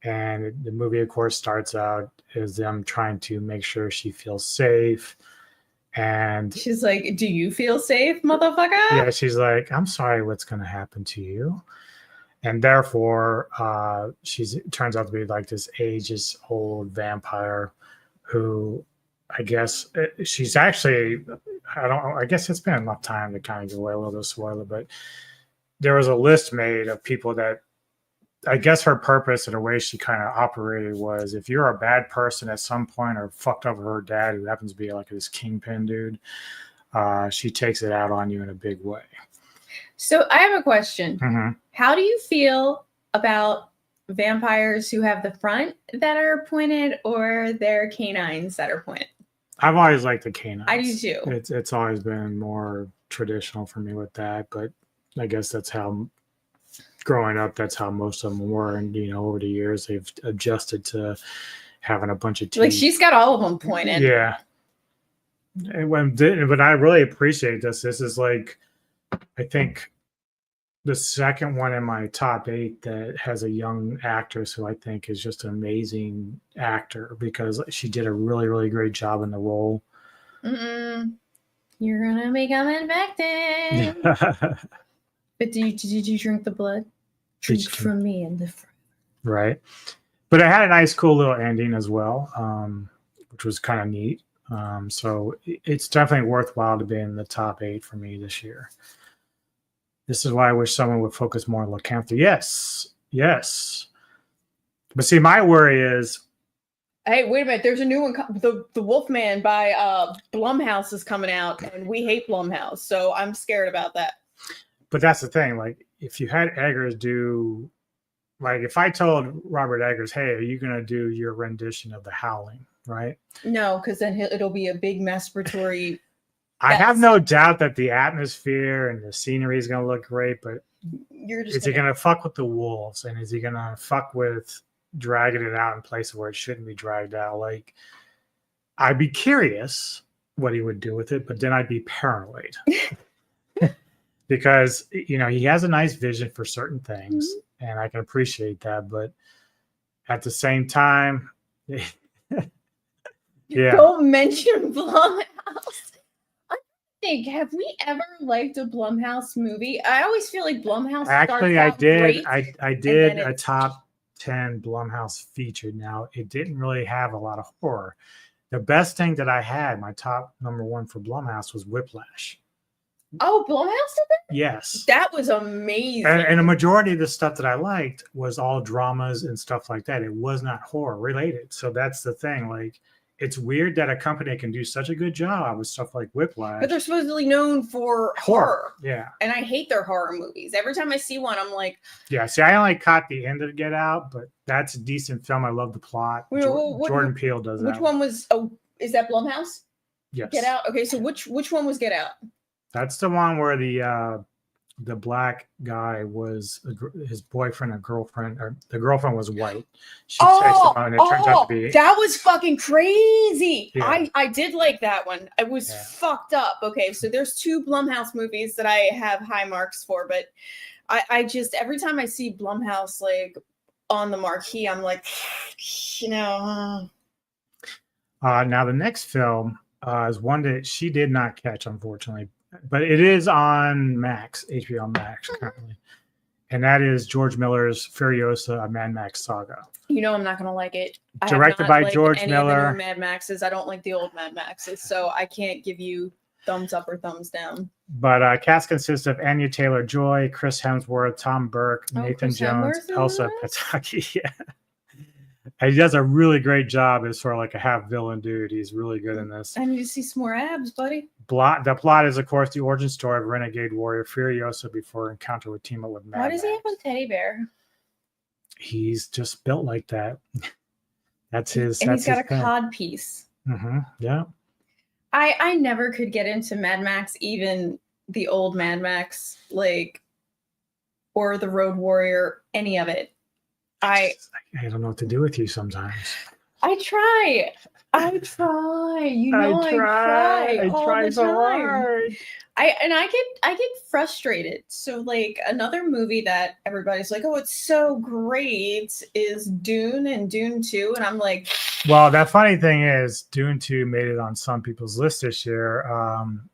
And the movie, of course, starts out as them trying to make sure she feels safe. And she's like, do you feel safe, motherfucker? Yeah, she's like, I'm sorry what's going to happen to you. And therefore, turns out to be like this ages-old vampire who, I guess, she's actually, I guess it's been enough time to kind of give away a little bit of spoiler, but there was a list made of people that, I guess her purpose and the way she kind of operated was, if you're a bad person at some point or fucked up her dad, who happens to be like this kingpin dude, she takes it out on you in a big way. So I have a question. How do you feel about vampires who have the front that are pointed or their canines that are pointed? I've always liked the canines. I do too. It's always been more traditional for me with that, but I guess that's how, growing up, that's how most of them were. And, you know, over the years, they've adjusted to having a bunch of teeth. Like, she's got all of them pointed. Yeah. But I really appreciate this. This is like, I think, the second one in my top 8 that has a young actress who I think is just an amazing actor, because she did a really, really great job in the role. You're going to become infected. But did you drink the blood? Drink from me and live forever. Right. But it had a nice, cool little ending as well, which was kind of neat. So it's definitely worthwhile to be in the top 8 for me this year. This is why I wish someone would focus more on lycanthropy. Yes. But see, my worry is... Hey, wait a minute. There's a new one. The Wolfman by Blumhouse is coming out, and we hate Blumhouse. So I'm scared about that. But that's the thing. Like, if you had Eggers do... Like, if I told Robert Eggers, hey, are you going to do your rendition of The Howling, right? No, because then it'll be a big masturbatory... I have no doubt that the atmosphere and the scenery is going to look great, but is he going to fuck with the wolves? And is he going to fuck with dragging it out in places where it shouldn't be dragged out? Like, I'd be curious what he would do with it, but then I'd be paranoid. because he has a nice vision for certain things, and I can appreciate that. But at the same time, yeah. Don't mention Blumhouse. I think, have we ever liked a Blumhouse movie? I always feel like Blumhouse. Actually, I starts out did. great, I and did then a it's- top 10 Blumhouse feature. Now, it didn't really have a lot of horror. The best thing that I had, my top number one for Blumhouse, was Whiplash. Oh, Blumhouse did that? Yes. That was amazing. And a majority of the stuff that I liked was all dramas and stuff like that. It was not horror related. So that's the thing. Like, it's weird that a company can do such a good job with stuff like Whiplash. But they're supposedly known for horror. Yeah. And I hate their horror movies. Every time I see one, I'm like, yeah. See, I only caught the end of Get Out, but that's a decent film. I love the plot. Jordan Peele does that. Which one was? Oh, is that Blumhouse? Yes. Get Out. Okay, so which one was Get Out? That's the one where the black guy was his boyfriend or girlfriend, or the girlfriend was white. She takes him out, and it turns out to be. That was fucking crazy. Yeah. I did like that one. It was fucked up. Okay, so there's 2 Blumhouse movies that I have high marks for, but I just, every time I see Blumhouse like on the marquee, I'm like, Now the next film is one that she did not catch, unfortunately, but it is on Max, HBO Max currently, and that is George Miller's Furiosa: A Mad Max Saga. I'm not gonna like it. Directed by George Miller. Of the new Mad Maxes. I don't like the old Mad Maxes, so I can't give you thumbs up or thumbs down. But cast consists of Anya Taylor-Joy, Chris Hemsworth, Tom Burke, Nathan Chris Jones, Hemsworth Elsa Pataki. Yeah. And he does a really great job as sort of like a half villain dude. He's really good in this. I need to see some more abs, buddy. The plot is, of course, the origin story of renegade warrior Furiosa before encounter with team up with Mad Why does he Max. have a teddy bear? He's just built like that. That's his. And that's he's got his a thing. cod piece. Mm-hmm. Yeah. I never could get into Mad Max, even the old Mad Max, like, or the Road Warrior, any of it. I don't know what to do with you sometimes. I try. I try. You know I try. I all try the so time. hard. I get frustrated. So like another movie that everybody's like, oh, it's so great is Dune and Dune 2. And I'm like, well, that funny thing is Dune 2 made it on some people's list this year.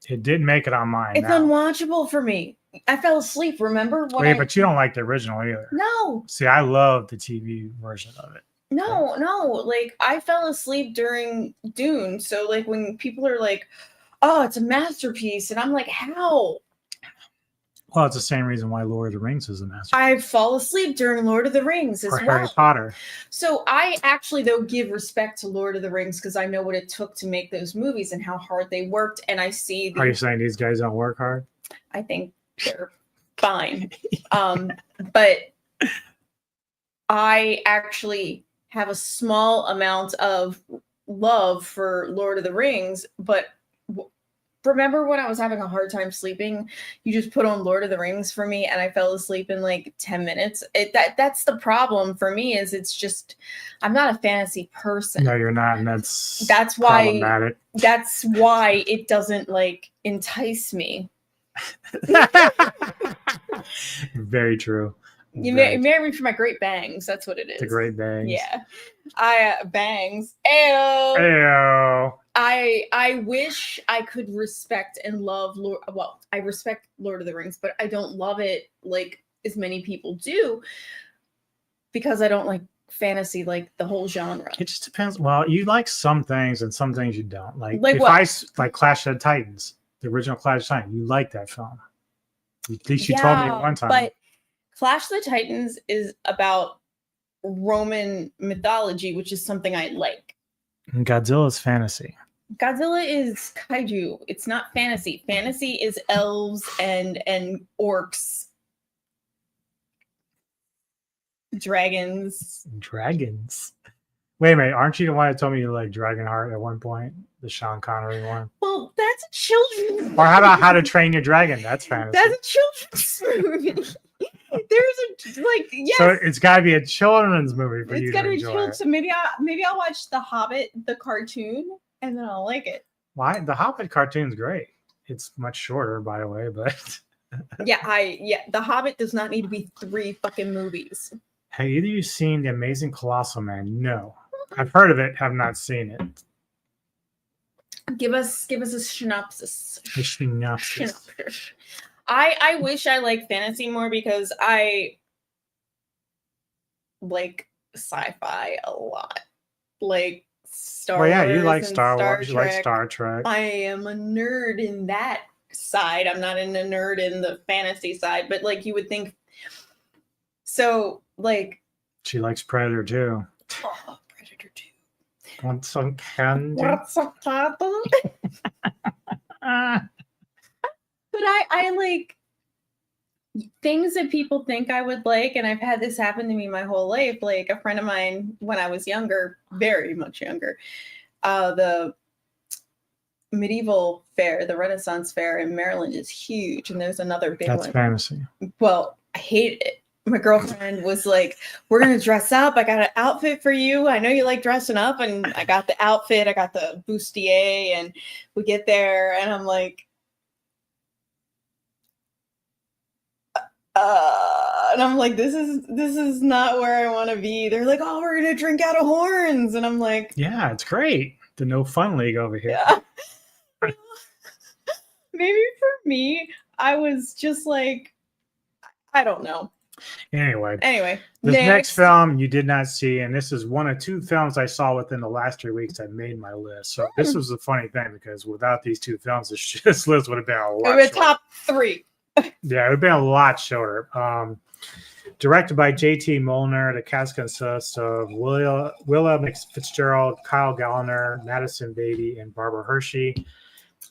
It didn't make it on mine. It's unwatchable for me. I fell asleep, remember? But you don't like the original either. No. See, I love the TV version of it. No. Like I fell asleep during Dune. So like when people are like, oh, it's a masterpiece. And I'm like, how? Well, it's the same reason why Lord of the Rings is a masterpiece. I fall asleep during Lord of the Rings as or well. Harry Potter. So I actually, though, give respect to Lord of the Rings because I know what it took to make those movies and how hard they worked. And I see. Are you saying these guys don't work hard? I think they're fine. But I actually have a small amount of love for Lord of the Rings, but remember when I was having a hard time sleeping, you just put on Lord of the Rings for me and I fell asleep in like 10 minutes. That's the problem for me is it's just, I'm not a fantasy person. No, you're not. And that's why problematic. That's why it doesn't like entice me. Very true. You married me for my great bangs. That's what it is. The great bangs. Yeah. Bangs. Ayo. Ayo. I wish I could respect and love I respect Lord of the Rings, but I don't love it like as many people do because I don't like fantasy, like the whole genre. It just depends. Well, you like some things and some things you don't. Like if what? I like Clash of the Titans, the original Clash of the Titans, you like that film. At least you told me one time. But Clash of the Titans is about Roman mythology, which is something I like. And Godzilla's fantasy. Godzilla is kaiju. It's not fantasy. Fantasy is elves and orcs. Dragons. Wait a minute. Aren't you the one that told me you like Dragonheart at one point? The Sean Connery one? Well, that's a children's Or how about How to Train Your Dragon? That's fantasy. That's a children's movie. There's a yes. So it's got to be a children's movie for you to It's got to be enjoy. children's. So maybe I'll watch The Hobbit, the cartoon, and then I'll like it. Why? The Hobbit cartoon's great. It's much shorter, by the way, but Yeah, The Hobbit does not need to be 3 fucking movies. Have either of you seen The Amazing Colossal Man? No. I've heard of it, have not seen it. Give us a synopsis. A synopsis. I wish I liked fantasy more because I like sci-fi a lot. Like Star Wars. Well, yeah, you like and Star Wars, you like Trek. Star Trek. I am a nerd in that side. I'm not a nerd in the fantasy side, but like you would think. So like. She likes Predator too. Oh, Predator 2. Want some candy? What's up, Papa? But I like things that people think I would like, and I've had this happen to me my whole life. Like a friend of mine when I was younger, very much younger, the medieval fair, the Renaissance fair in Maryland is huge, and there's another big one. That's fantasy. Well, I hate it. My girlfriend was like, we're going to dress up. I got an outfit for you. I know you like dressing up. And I got the outfit. I got the bustier. And we get there. And I'm like, this is not where I want to be. They're like, oh, we're going to drink out of horns. And I'm like, yeah, it's great. The No Fun League over here. Yeah. Maybe for me, I was just like, I don't know. Anyway, this next next film you did not see, and this is one of 2 films I saw within the last 3 weeks that made my list. So this was a funny thing because without these 2 films, this list would have been a lot. Top 3. Yeah, it would have been a lot shorter. Directed by J.T. Molnar, the cast consists of Willa Fitzgerald, Kyle Gallner, Madison Beatty, and Barbara Hershey.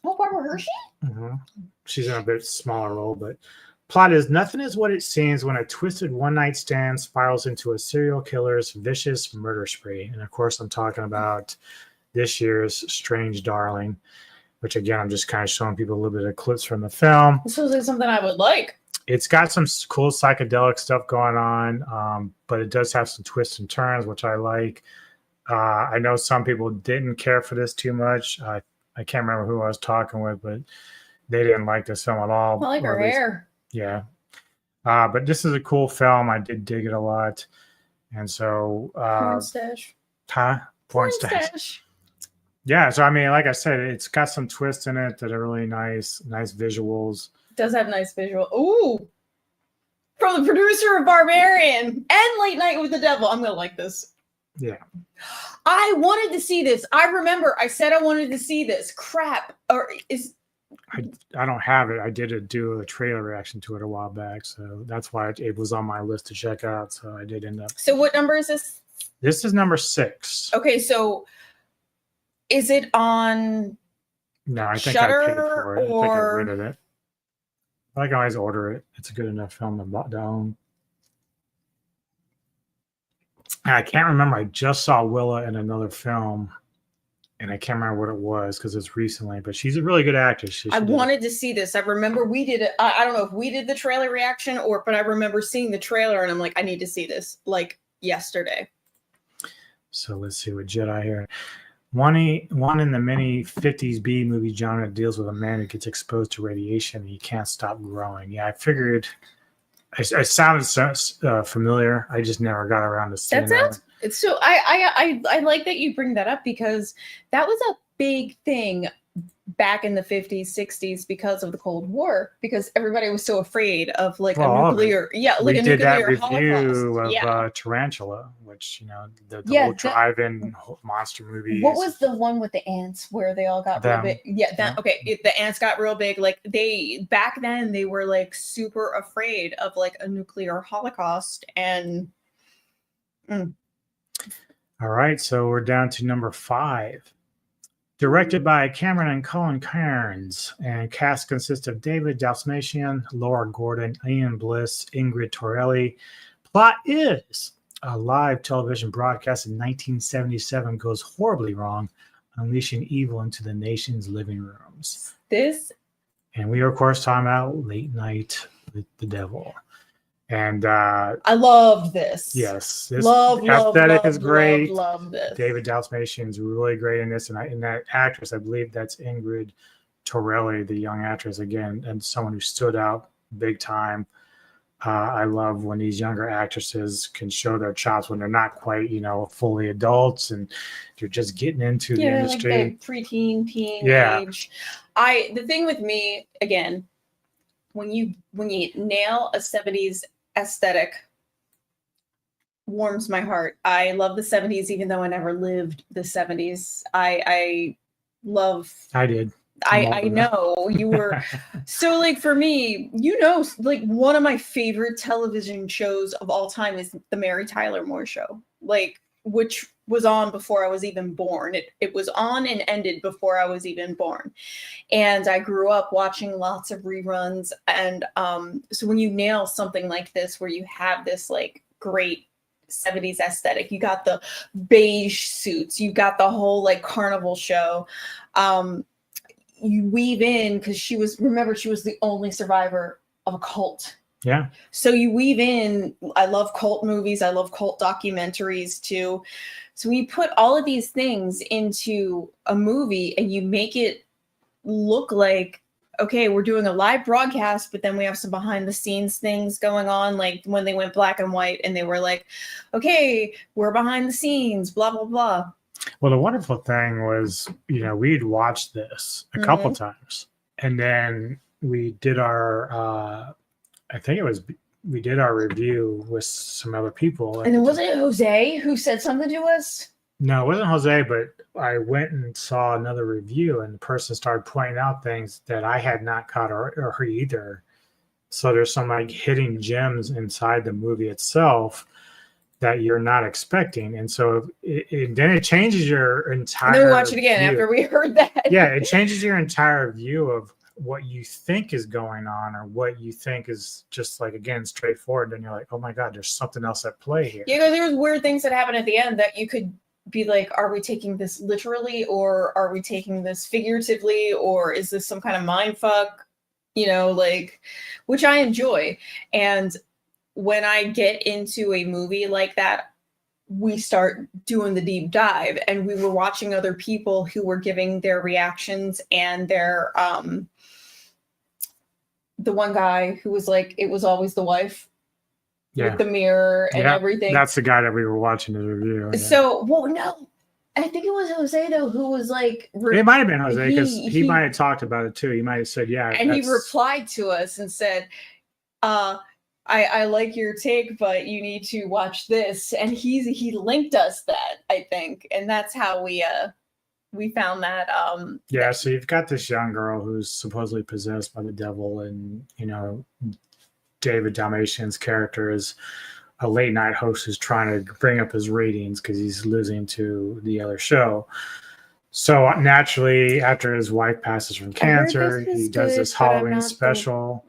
Oh, Barbara Hershey? Mm-hmm. She's in a bit smaller role, but plot is nothing is what it seems when a twisted one-night stand spirals into a serial killer's vicious murder spree. And of course, I'm talking about this year's Strange Darling, which again, I'm just kind of showing people a little bit of clips from the film. This was like something I would like. It's got some cool psychedelic stuff going on, but it does have some twists and turns, which I like. I know some people didn't care for this too much. I can't remember who I was talking with, but they didn't like this film at all. I like her hair. Yeah. But this is a cool film. I did dig it a lot. And so Porn stash. Porn stash. Yeah, so I mean, like I said, it's got some twists in it that are really nice visuals. It does have nice visual. Ooh. From the producer of Barbarian and Late Night with the Devil. I'm gonna like this. Yeah. I wanted to see this. I remember I said I wanted to see this. Crap. I don't have it. I did do a trailer reaction to it a while back, so that's why it was on my list to check out. So I did end up. So what number is this? This is number 6. Okay, so is it on? No, I think Shudder I paid for it. or... I think I rented it. I can always order it. It's a good enough film to own. I can't remember. I just saw Willa in another film. And I can't remember what it was because it's recently, but she's a really good actress. I wanted to see this. I remember we did it. I don't know if we did the trailer reaction but I remember seeing the trailer and I'm like, I need to see this like yesterday. So let's see what Jedi here. One in the many 50s B movie genre deals with a man who gets exposed to radiation and he can't stop growing. Yeah, I figured I sounded familiar. I just never got around to seeing that. So I like that you bring that up because that was a big thing back in the 50s, 60s because of the Cold War, because everybody was so afraid of like a nuclear, we did that review of Tarantula, which the whole drive-in monster movie. What was the one with the ants where they all got real big? The ants got real big. Like back then they were like super afraid of like a nuclear holocaust and. All right, so we're down to number 5. Directed by Cameron and Colin Cairns, and cast consists of David Dalmatian, Laura Gordon, Ian Bliss, Ingrid Torelli. Plot is a live television broadcast in 1977 goes horribly wrong, unleashing evil into the nation's living rooms. And we are, of course, talking about Late Night with the Devil. And I love this. Yes, this aesthetic is great. Love this. David Dalmatian is really great in this, and that actress, I believe that's Ingrid Torelli, the young actress again, and someone who stood out big time. I love when these younger actresses can show their chops when they're not quite, fully adults and they're just getting into the industry. Like the preteen, teen Yeah. age. The thing with me, again, when you nail a 70s aesthetic, warms my heart. I love the 70s, even though I never lived the 70s. I did. I know you were. So like for me, like one of my favorite television shows of all time is the Mary Tyler Moore Show, like which was on before I was even born. It was on and ended before I was even born. And I grew up watching lots of reruns. And so when you nail something like this, where you have this like great 70s aesthetic, you got the beige suits, you got the whole like carnival show. You weave in, because she was the only survivor of a cult. Yeah. So you weave in, I love cult movies, I love cult documentaries too. So when you put all of these things into a movie and you make it look like, okay, we're doing a live broadcast, but then we have some behind the scenes things going on, like when they went black and white and they were like, okay, we're behind the scenes, blah, blah, blah. Well, the wonderful thing was, we'd watched this a couple times, and then we did our, we did our review with some other people. And then wasn't it Jose who said something to us? No, it wasn't Jose, but I went and saw another review, and the person started pointing out things that I had not caught or heard either. So there's some like hidden gems inside the movie itself that you're not expecting, and so then it changes your entire. And then we watch it again after we heard that. Yeah, it changes your entire view of what you think is going on, or what you think is just like, again, straightforward. Then you're like, oh my god, there's something else at play here. Yeah, there was weird things that happened at the end that you could be like, are we taking this literally, or are we taking this figuratively, or is this some kind of mind fuck? Like, which I enjoy. And when I get into a movie like that, we start doing the deep dive, and we were watching other people who were giving their reactions and their the one guy who was like, it was always the wife with the mirror and everything. That's the guy that we were watching the review. Yeah. So, no, I think it was Jose though, who was like, it might have been Jose, because he might have talked about it too. He might have said, yeah. And he replied to us and said, I like your take, but you need to watch this. And he linked us that, I think. And that's how we found that. So you've got this young girl who's supposedly possessed by the devil, and, David Dalmatian's character is a late night host who's trying to bring up his ratings because he's losing to the other show. So naturally, after his wife passes from cancer, he does this Halloween special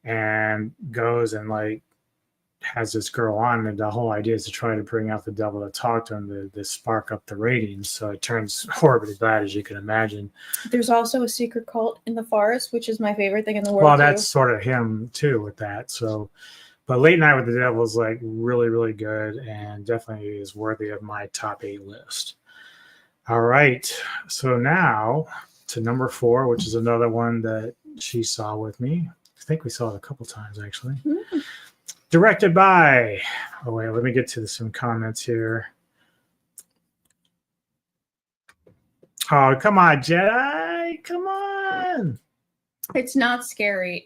and goes and like has this girl on, and the whole idea is to try to bring out the devil to talk to him to spark up the ratings. So it turns horribly bad, as you can imagine. There's also a secret cult in the forest, which is my favorite thing in the world. Well, that's sort of him too with that. So, but Late Night with the Devil is like really, really good, and definitely is worthy of my top 8 list. All right. So now to number 4, which is another one that she saw with me. I think we saw it a couple times actually. Mm-hmm. Directed by, let me get to some comments here. Oh, come on, Jedi. Come on. It's not scary.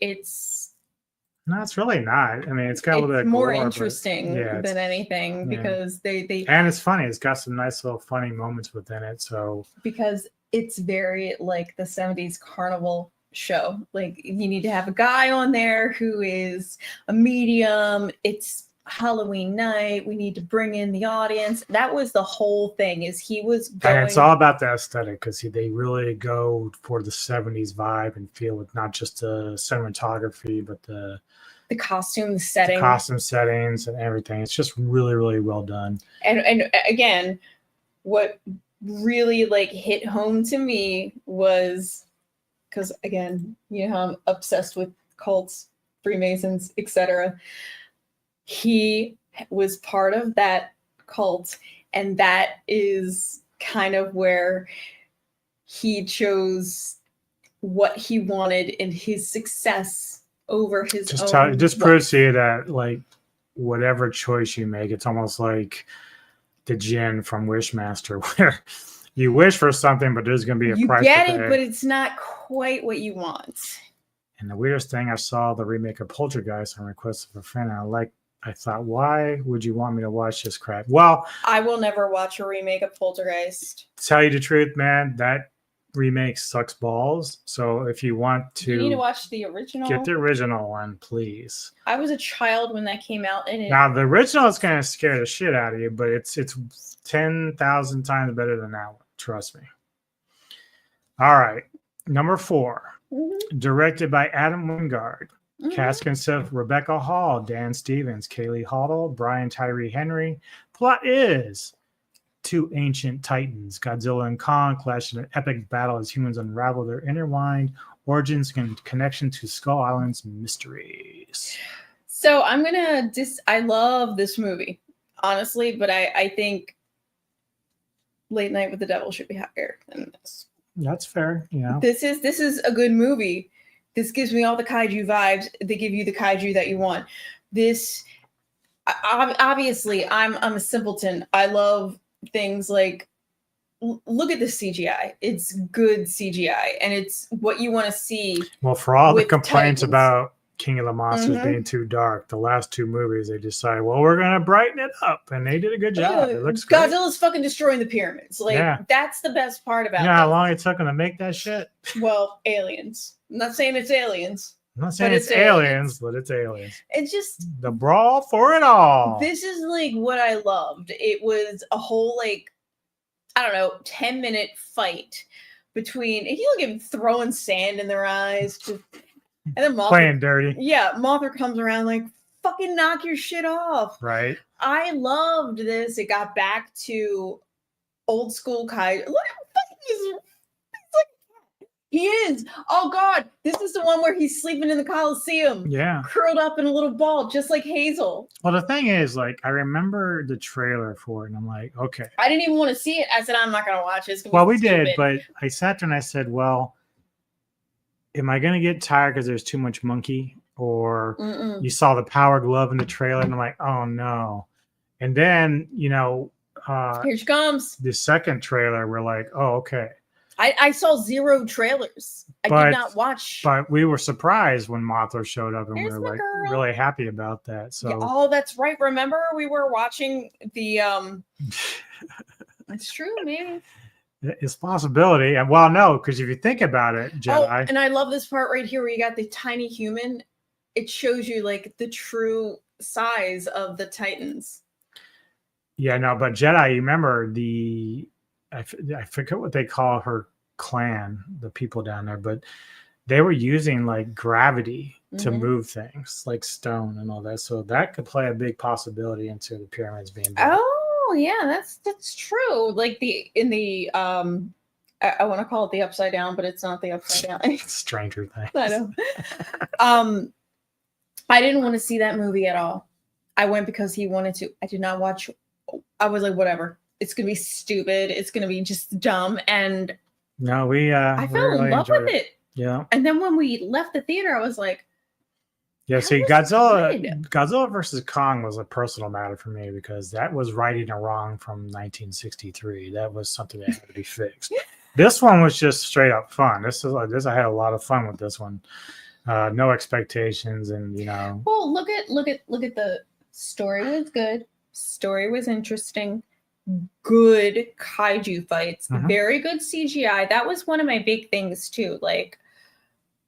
No, it's really not. I mean, it's got a little bit more interesting than anything, because they and it's funny. It's got some nice little funny moments within it. So because it's very like the 70s carnival show. Like, you need to have a guy on there who is a medium. It's Halloween night. We need to bring in the audience. That was the whole thing. Is he was going, and it's all about the aesthetic, because they really go for the 70s vibe and feel with not just the cinematography, but the costume setting, the costume settings and everything. It's just really, really well done. And again, what really like hit home to me was, because again, I'm obsessed with cults, Freemasons, etc. He was part of that cult, and that is kind of where he chose what he wanted in his success over his Just own. it just proves to you that like whatever choice you make, it's almost like the djinn from Wishmaster, where you wish for something, but there's going to be a You price get to it, pay. but it's not quite what you want. And the weirdest thing, I saw the remake of Poltergeist on request of a friend, and I thought, why would you want me to watch this crap? Well, I will never watch a remake of Poltergeist. to tell you the truth, man, that remake sucks balls. So if you want You need to to watch the original. get the original one, please. I was a child when that came out, and Now the original is going to scare the shit out of you, but it's 10,000 times better than that one. Trust me. All right, number 4, directed by Adam Wingard. Cast consists of Rebecca Hall, Dan Stevens, Kaylee Hoddle, Brian Tyree Henry. Plot is 2 ancient titans, Godzilla and Kong, clash in an epic battle as humans unravel their intertwined origins and connection to Skull Island's mysteries. So I'm gonna I love this movie, honestly, but I think Late Night with the Devil should be higher than this. That's fair, yeah. This is a good movie. This gives me all the kaiju vibes. They give you the kaiju that you want. This, obviously, I'm a simpleton. I love things like, look at the CGI. It's good CGI, and it's what you want to see. Well, for all the with complaints Titans. about King of the Monsters being too dark, the last 2 movies, they decided, well, we're going to brighten it up, and they did a good job. It looks great. Godzilla's fucking destroying the pyramids. Like, that's the best part about You it. know how long it took them to make that shit? Well, aliens. I'm not saying it's aliens. I'm not saying But it's aliens, but it's aliens. It's just, The brawl for it all. this is like what I loved. It was a whole, like, I don't know, 10-minute fight between, and you look at him throwing sand in their eyes, just, and then Mothra, Playing dirty, yeah, Mothra comes around like, fucking knock your shit off. right? I loved this. It got back to old school kaiju. Look how fucking he is. Oh God, this is the one where he's sleeping in the Coliseum, Yeah. curled up in a little ball, just like Hazel. Well, the thing is, like, I remember the trailer for it, and I'm like, okay. I didn't even want to see it. I said, I'm not going to watch it. It's gonna be Well, we stupid. did, but I sat there and I said, well, am I going to get tired because there's too much monkey? Or you saw the Power Glove in the trailer, and I'm like, oh no. And then, Here she comes. the second trailer, we're like, oh, okay. I saw 0 trailers. I did not watch. But we were surprised when Mothra showed up, and we Here's were my like girl. really happy about that. So Yeah, oh, that's right. Remember, we were watching the. It's true, maybe. it's a possibility. And well, no, because if you think about it, Jedi. Oh, and I love this part right here where you got the tiny human. It shows you like the true size of the Titans. Yeah, no, but Jedi, you remember I forget what they call her clan, the people down there, but they were using like gravity to move things like stone and all that. So that could play a big possibility into the pyramids being built. Oh yeah, that's true. Like I want to call it the upside down, but it's not the upside down. Stranger Things. I know. I didn't want to see that movie at all. I went because he wanted to. I did not watch. I was like, whatever. It's gonna be stupid. It's gonna be just dumb. And No, I fell really in love enjoyed with it. Yeah. And then when we left the theater, I was like, Yeah, that see, was Godzilla versus Kong was a personal matter for me because that was righting a wrong from 1963. That was something that had to be fixed. This one was just straight up fun. This I had a lot of fun with this one. No expectations, and well, look at the story was good. Story was interesting. Good kaiju fights. Very good CGI. That was one of my big things too. Like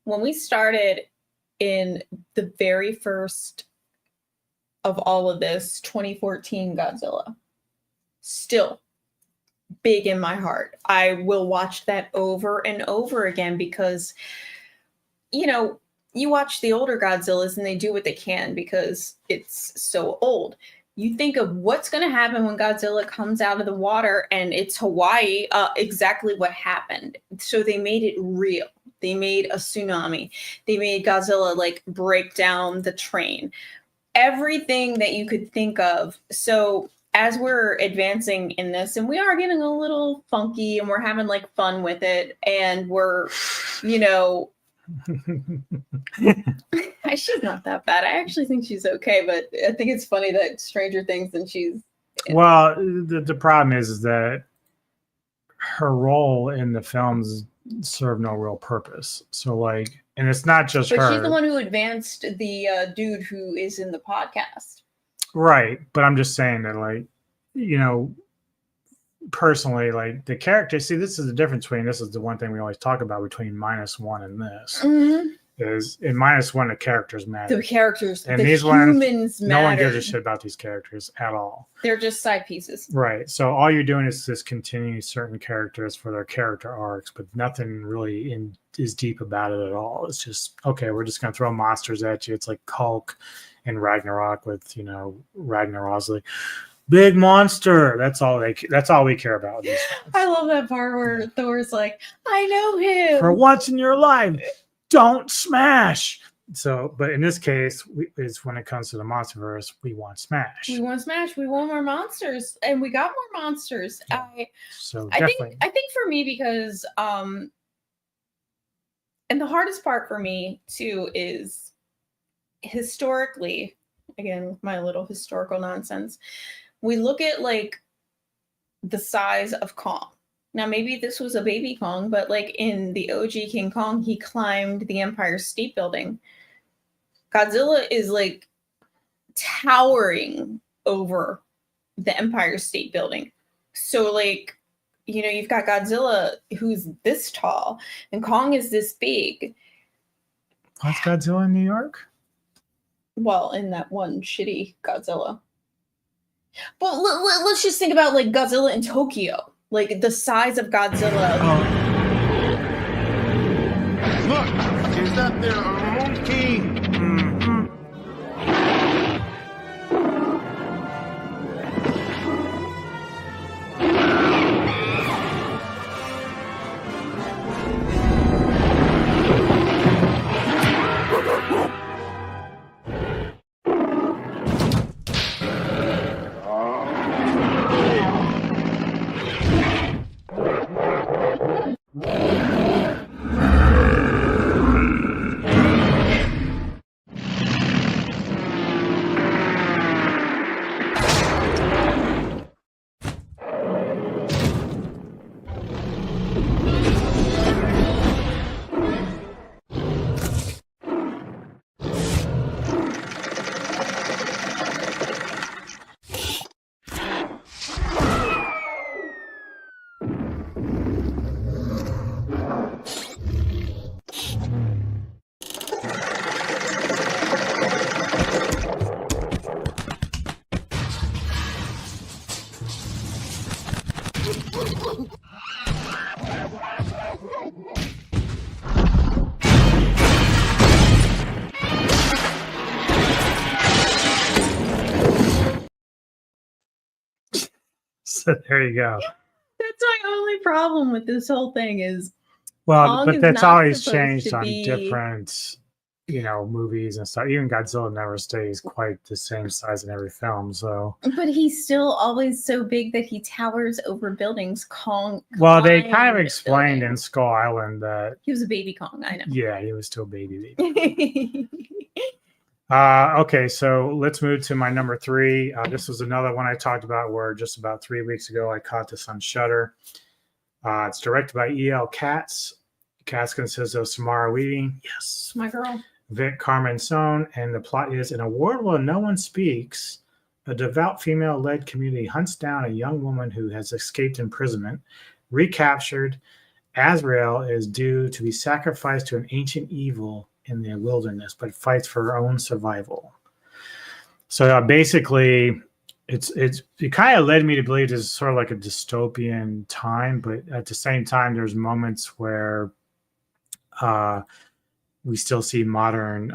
when we started in the very first of all of this 2014 Godzilla, still big in my heart. I will watch that over and over again because you watch the older Godzillas and they do what they can because it's so old. You think of what's going to happen when Godzilla comes out of the water and it's Hawaii, exactly what happened. So they made it real. They made a tsunami. They made Godzilla like break down the train. Everything that you could think of. So as we're advancing in this, and we are getting a little funky and we're having like fun with it, and we're, She's not that bad. I actually think she's okay, but I think it's funny that Stranger Things and she's. Well, the problem is that her role in the films serve no real purpose. So like, and it's not just But her. she's the one who advanced the dude who is in the podcast. Right. But I'm just saying that, like, you know, personally, like the character, see, this is the difference between, this is the one thing we always talk about between -1 and this, is in -1, the characters matter. The characters, and the these humans ones, matter. no one gives a shit about these characters at all. They're just side pieces. Right. So all you're doing is just continuing certain characters for their character arcs, but nothing really is deep about it at all. It's just, okay, we're just going to throw monsters at you. It's like Hulk and Ragnarok with, you know, Ragnarok's like, big monster. That's all we care about. I love that part where Thor's like, I know him. For once in your life, don't smash. So, but in this case, is when it comes to the Monsterverse, we want Smash. We want Smash. We want more monsters, and we got more monsters. Yeah. I think for me, because and the hardest part for me too is historically, again with my little historical nonsense, we look at like the size of Kong. Now, maybe this was a baby Kong, but like in the OG King Kong, he climbed the Empire State Building. Godzilla is like towering over the Empire State Building. So like, you know, you've got Godzilla who's this tall and Kong is this big. What's Godzilla in New York? Well, in that one shitty Godzilla. But let's just think about like Godzilla in Tokyo. Like the size of Godzilla. Look, is that there a monkey? So there you go. That's my only problem with this whole thing is Well, Kong but is that's not always supposed changed to on be- different, you know, movies and stuff. Even Godzilla never stays quite the same size in every film. So, but he's still always so big that he towers over buildings. Kong. well, they kind of climbed explained in buildings. Skull Island that, He was a baby Kong. I know. yeah, he was still baby. Yeah. Okay, so let's move to my number 3. This was another one I talked about where just about 3 weeks ago I caught this on Shudder. It's directed by E.L. Katz. Cast consists of Samara Weaving, yes, My girl. Vic Carmenson, and the plot is: in a world where no one speaks, a devout female-led community hunts down a young woman who has escaped imprisonment. Recaptured, Azrael is due to be sacrificed to an ancient evil in the wilderness, but fights for her own survival. So basically, it kind of led me to believe this is sort of like a dystopian time, but at the same time, there's moments where we still see modern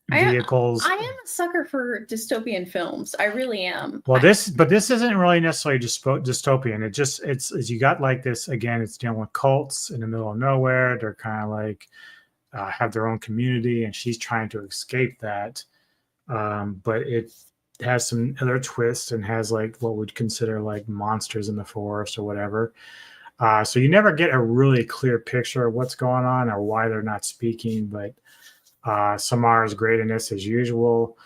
vehicles. I am a sucker for dystopian films. I really am. Well, this isn't really necessarily dystopian. It's you got like this again. It's dealing with cults in the middle of nowhere. They're kind of like have their own community, and she's trying to escape that. But it has some other twists and has like what we'd consider like monsters in the forest or whatever. So you never get a really clear picture of what's going on or why they're not speaking. But Samara is great in this as usual.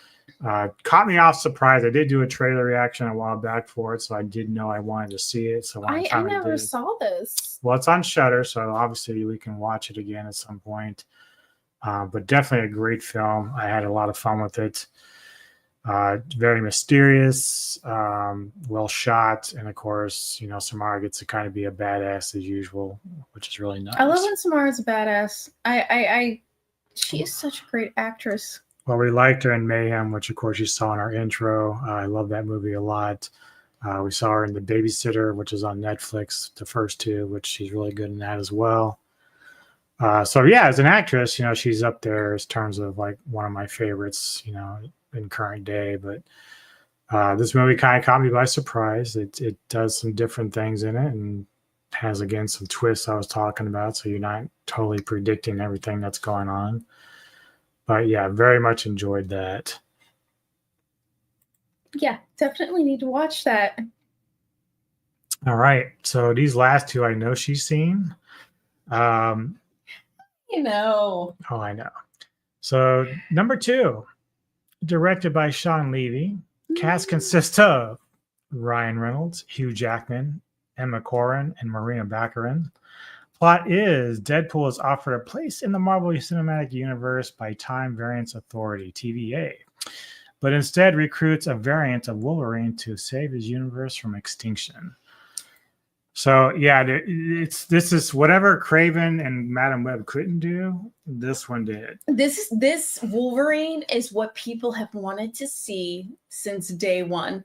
Caught me off surprise. I did do a trailer reaction a while back for it, so I did know I wanted to see it. So I never saw this. Well, it's on Shudder, so obviously we can watch it again at some point. But definitely a great film. I had a lot of fun with it. Very mysterious, well shot, and of course, Samara gets to kind of be a badass as usual, which is really nice. I love when Samara's a badass. She is such a great actress. Well, we liked her in Mayhem, which of course you saw in our intro. I love that movie a lot. We saw her in The Babysitter, which is on Netflix, the first two, which she's really good in that as well. So yeah, as an actress, she's up there in terms of like one of my favorites, in current day. But this movie kind of caught me by surprise. It does some different things in it and has, again, some twists I was talking about. So you're not totally predicting everything that's going on. But yeah, very much enjoyed that. Yeah, definitely need to watch that. All right. So these last two I know she's seen. Oh, I know. So number 2, directed by Sean Levy. Cast consists of Ryan Reynolds, Hugh Jackman, Emma Corrin, and Marina Baccarin. Plot is Deadpool is offered a place in the Marvel Cinematic Universe by Time Variance Authority, TVA, but instead recruits a variant of Wolverine to save his universe from extinction. So yeah, this is whatever Craven and Madam Web couldn't do, this one did. This Wolverine is what people have wanted to see since day one.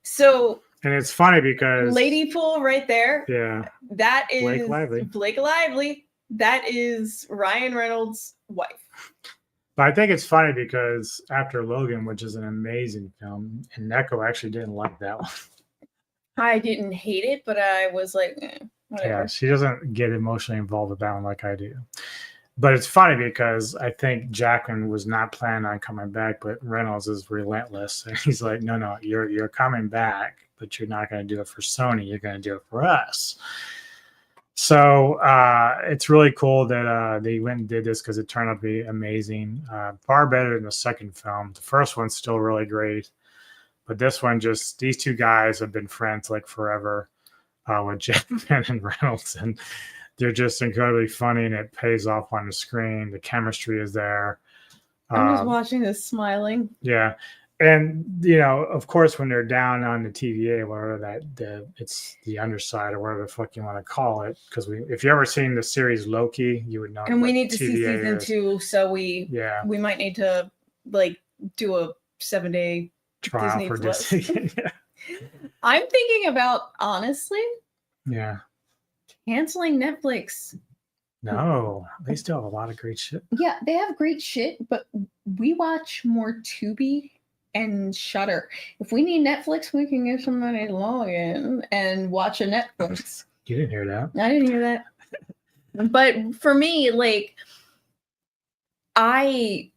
So, and it's funny because Lady Pool right there. Yeah. That is Blake Lively. That is Ryan Reynolds' wife. But I think it's funny because after Logan, which is an amazing film, and Neko actually didn't like that one. I didn't hate it, but I was like, whatever. Yeah, she doesn't get emotionally involved with that one like I do. But it's funny because I think Jackman was not planning on coming back, but Reynolds is relentless. And he's like, no, you're coming back, but you're not going to do it for Sony. You're going to do it for us. So it's really cool that they went and did this because it turned out to be amazing. Far better than the second film. The first one's still really great. But this one, just these two guys have been friends like forever with Jackman and Reynolds, and they're just incredibly funny, and it pays off on the screen. The chemistry is there. I'm just watching this, smiling. Yeah, and of course, when they're down on the TVA, whatever it's the underside or whatever the fuck you want to call it, because if you ever seen the series Loki, you would know. And we need to see season 2, so we might need to do a 7-day trial Disney for Disney. Yeah. I'm thinking about, honestly, canceling Netflix. No, they still have a lot of great shit. Yeah, they have great shit, but we watch more Tubi and Shudder. If we need Netflix, we can give somebody to log in and watch a Netflix. You didn't hear that. I didn't hear that. But for me,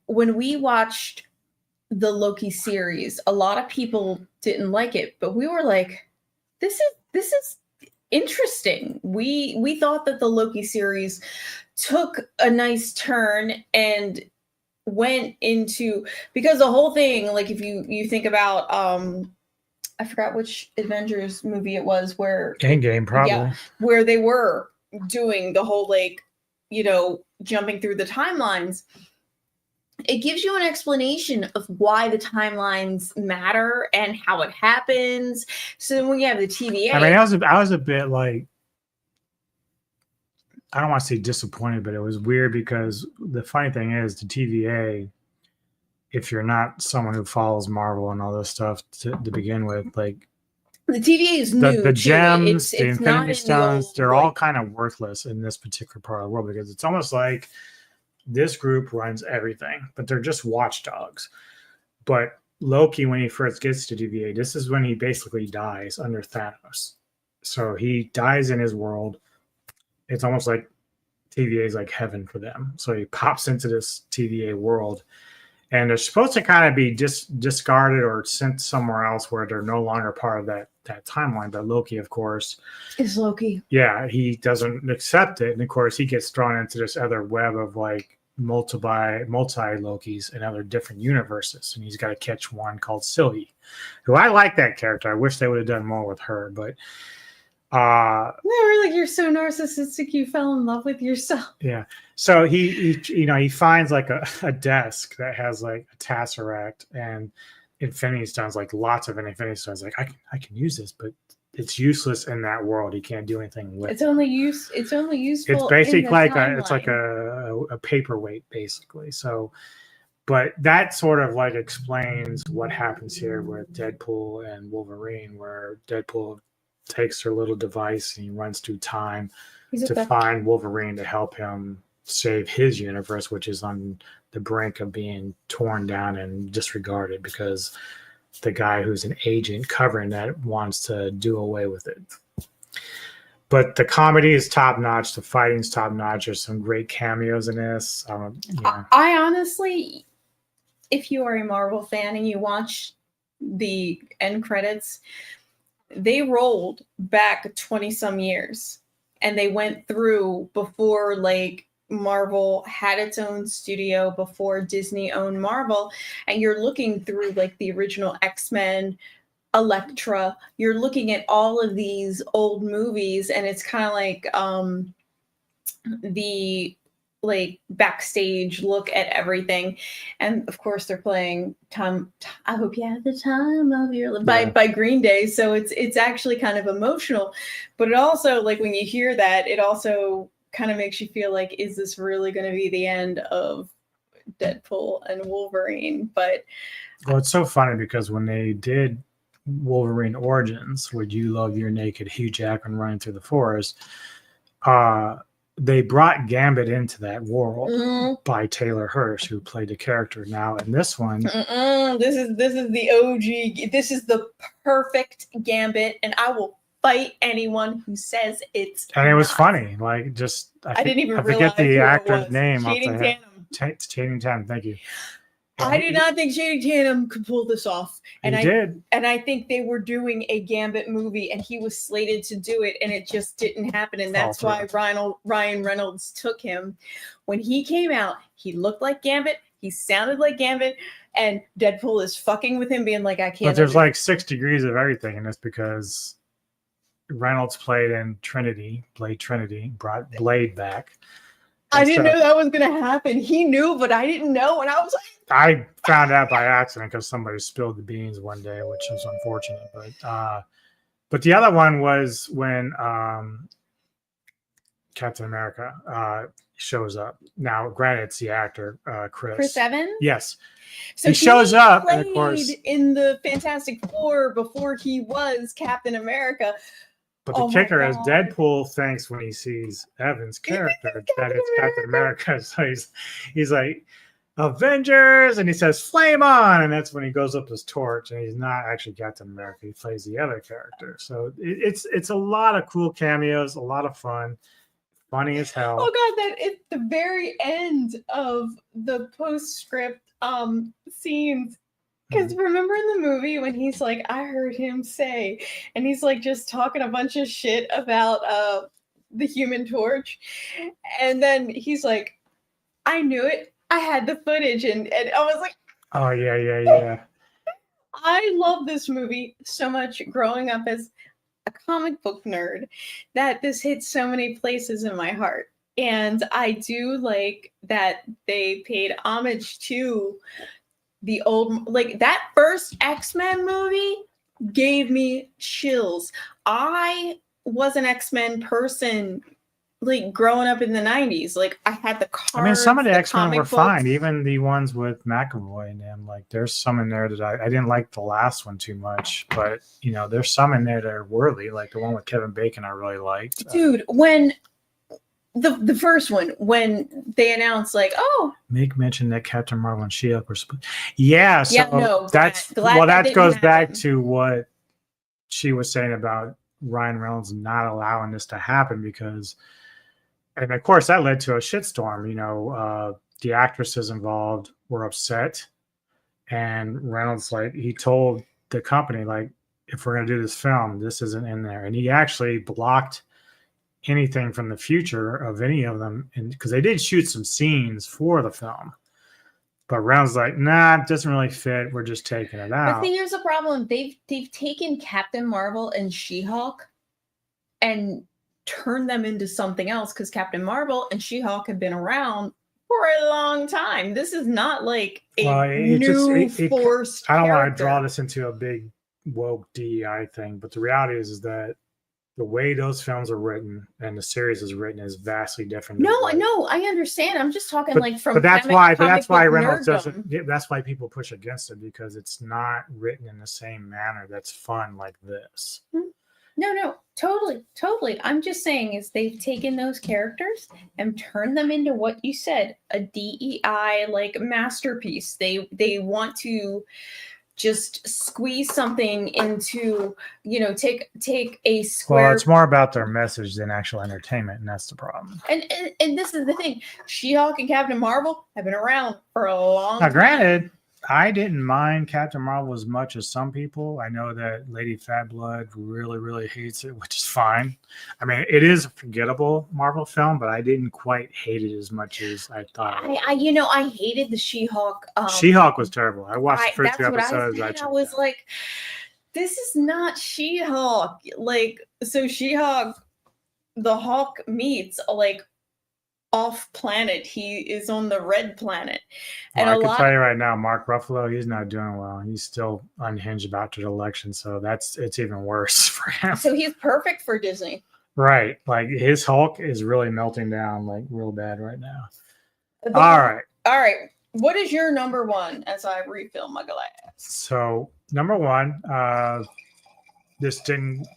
when we watched the Loki series, a lot of people didn't like it, but we were like, this is interesting. We thought that the Loki series took a nice turn and went into, because the whole thing, if you think about I forgot which Avengers movie it was, where Endgame, probably, where they were doing the whole jumping through the timelines. It gives you an explanation of why the timelines matter and how it happens. So then when you have the TVA, I mean, I was a bit like, I don't want to say disappointed, but it was weird because the funny thing is the TVA, if you're not someone who follows Marvel and all this stuff to begin with, the TVA is new. The gems, the it's Infinity Stones, they're all kind of worthless in this particular part of the world because it's almost like this group runs everything, but they're just watchdogs. But Loki, when he first gets to TVA, this is when he basically dies under Thanos. So he dies in his world. It's almost like TVA is like heaven for them. So he pops into this TVA world, and they're supposed to kind of be discarded or sent somewhere else where they're no longer part of that that timeline. But Loki, of course, Is Loki. yeah, he doesn't accept it, and of course he gets thrown into this other web of like multi Lokis in other different universes, and he's got to catch one called Sylvie, who I like that character. I wish they would have done more with her, but No, we're like, you're so narcissistic, you fell in love with yourself. yeah. So he finds like a desk that has like a tesseract and Infinity Stones, like lots of Infinity Stones. Like I can use this, but it's useless in that world. He can't do anything with It's it. only useful. It's basically in the like timeline. a paperweight, basically. So, but that sort of like explains what happens here with Deadpool and Wolverine, where Deadpool takes their little device and he runs through time to find Wolverine to help him save his universe, which is on the brink of being torn down and disregarded because the guy who's an agent covering that wants to do away with it. But the comedy is top notch. The fighting's top notch. There's some great cameos in this. I honestly, if you are a Marvel fan and you watch the end credits, they rolled back 20 some years and they went through before like Marvel had its own studio, before Disney owned Marvel, and you're looking through like the original X-Men, Elektra, you're looking at all of these old movies, and it's kind of like the like backstage look at everything. And of course they're playing I Hope You Had the Time of Your Life by Green Day, so it's actually kind of emotional, but it also, like, when you hear that, it also kind of makes you feel like, is this really going to be the end of Deadpool and Wolverine? But well, it's so funny because when they did Wolverine Origins, Would You Love Your Naked Hugh Jackman running through the forest, they brought Gambit into that world by Taylor Hirsch, who played the character. Now in this one, this is the OG. This is the perfect Gambit, and I will fight anyone who says it's. And it was funny. Like, just I didn't even forget the realize actor's name. Channing Tatum. Channing Tatum. Thank you. I did not think Channing Tatum could pull this off. And he did. And I think they were doing a Gambit movie, and he was slated to do it, and it just didn't happen. And that's why Ryan Reynolds took him. When he came out, he looked like Gambit. He sounded like Gambit. And Deadpool is fucking with him, being like, I can't. But there's like 6 degrees of everything in this, because Reynolds played in Blade Trinity, brought Blade back. I didn't know that was going to happen. He knew, but I didn't know. And I was like, I found out by accident because somebody spilled the beans one day, which was unfortunate. But the other one was when Captain America shows up. Now, granted, it's the actor Chris Evans. Yes, so he shows up, and of course, in the Fantastic Four before he was Captain America. But the kicker is Deadpool thinks when he sees Evans' character that it's Captain America. So he's like, Avengers, and he says flame on, and that's when he goes up his torch, and he's not actually Captain America. He plays the other character. So it's a lot of cool cameos, a lot of fun, funny as hell. Oh god, that at the very end of the postscript scenes. Because remember in the movie when he's like, I heard him say, and he's like just talking a bunch of shit about the Human Torch, and then he's like, I knew it. I had the footage, and I was like, oh yeah. I love this movie so much growing up as a comic book nerd that this hits so many places in my heart. And I do like that they paid homage to the old, like that first X-Men movie gave me chills. I was an X-Men person, like growing up in the 90s. Like I had the cards. I mean, some of the X-Men were books. fine, even the ones with McAvoy and them. Like there's some in there that I didn't like the last one too much, but you know, there's some in there that are worthy, like the one with Kevin Bacon I really liked. Dude, when the first one, when they announced like, oh, make mention that Captain Marvel and She-Hulk were split. Yeah, so no, that's glad that goes back happen. to what she was saying about Ryan Reynolds not allowing this to happen, because, and of course that led to a shitstorm. You know, the actresses involved were upset, and Reynolds, like, he told the company, like, if we're going to do this film, this isn't in there. And he actually blocked anything from the future of any of them, and because they did shoot some scenes for the film, but Round's like, nah, it doesn't really fit. We're just taking it out. But see, here's the problem. They've taken Captain Marvel and She-Hulk and turned them into something else, because Captain Marvel and She-Hulk have been around for a long time. This is not like a forced I don't want to character. draw this into a big woke DEI thing, but the reality is that the way those films are written and the series is written is vastly different. No, I understand. I'm just talking from. But that's why Reynolds nerddom. doesn't. That's why people push against it, because it's not written in the same manner that's fun like this. No, totally. I'm just saying is they've taken those characters and turned them into what you said, a DEI like masterpiece. They want to just squeeze something into, take a square. Well, it's more about their message than actual entertainment, and that's the problem. And this is the thing. She-Hulk and Captain Marvel have been around for a long Now, time. granted, I didn't mind Captain Marvel as much as some people. I know that Lady Fat Blood really, really hates it, which is fine. I mean, it is a forgettable Marvel film, but I didn't quite hate it as much as I thought. I hated the She-Hulk. She-Hulk was terrible. I watched the first two that's what episodes. I was like, this is not She-Hulk. Like, so She-Hulk, the Hulk meets like off planet. He is on the red planet. Well, I can tell you right now, Mark Ruffalo, he's not doing well. He's still unhinged about the election, so it's even worse for him. So he's perfect for Disney. Right. Like his Hulk is really melting down like real bad right now. All right. What is your number one as I refill my glass? So number one, this didn't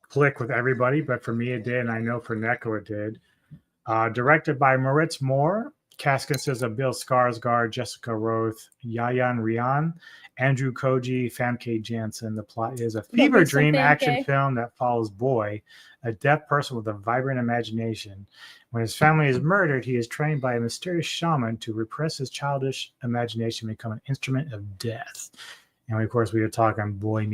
click with everybody, but for me it did, and I know for Neko it did. Directed by Moritz Moore, cast consists of Bill Skarsgård, Jessica Roth, Yayan Rian, Andrew Koji, Famke Janssen. The plot is a fever dream action film that follows Boy, a deaf person with a vibrant imagination. When his family is murdered, he is trained by a mysterious shaman to repress his childish imagination and become an instrument of death. And of course, we were talking Boy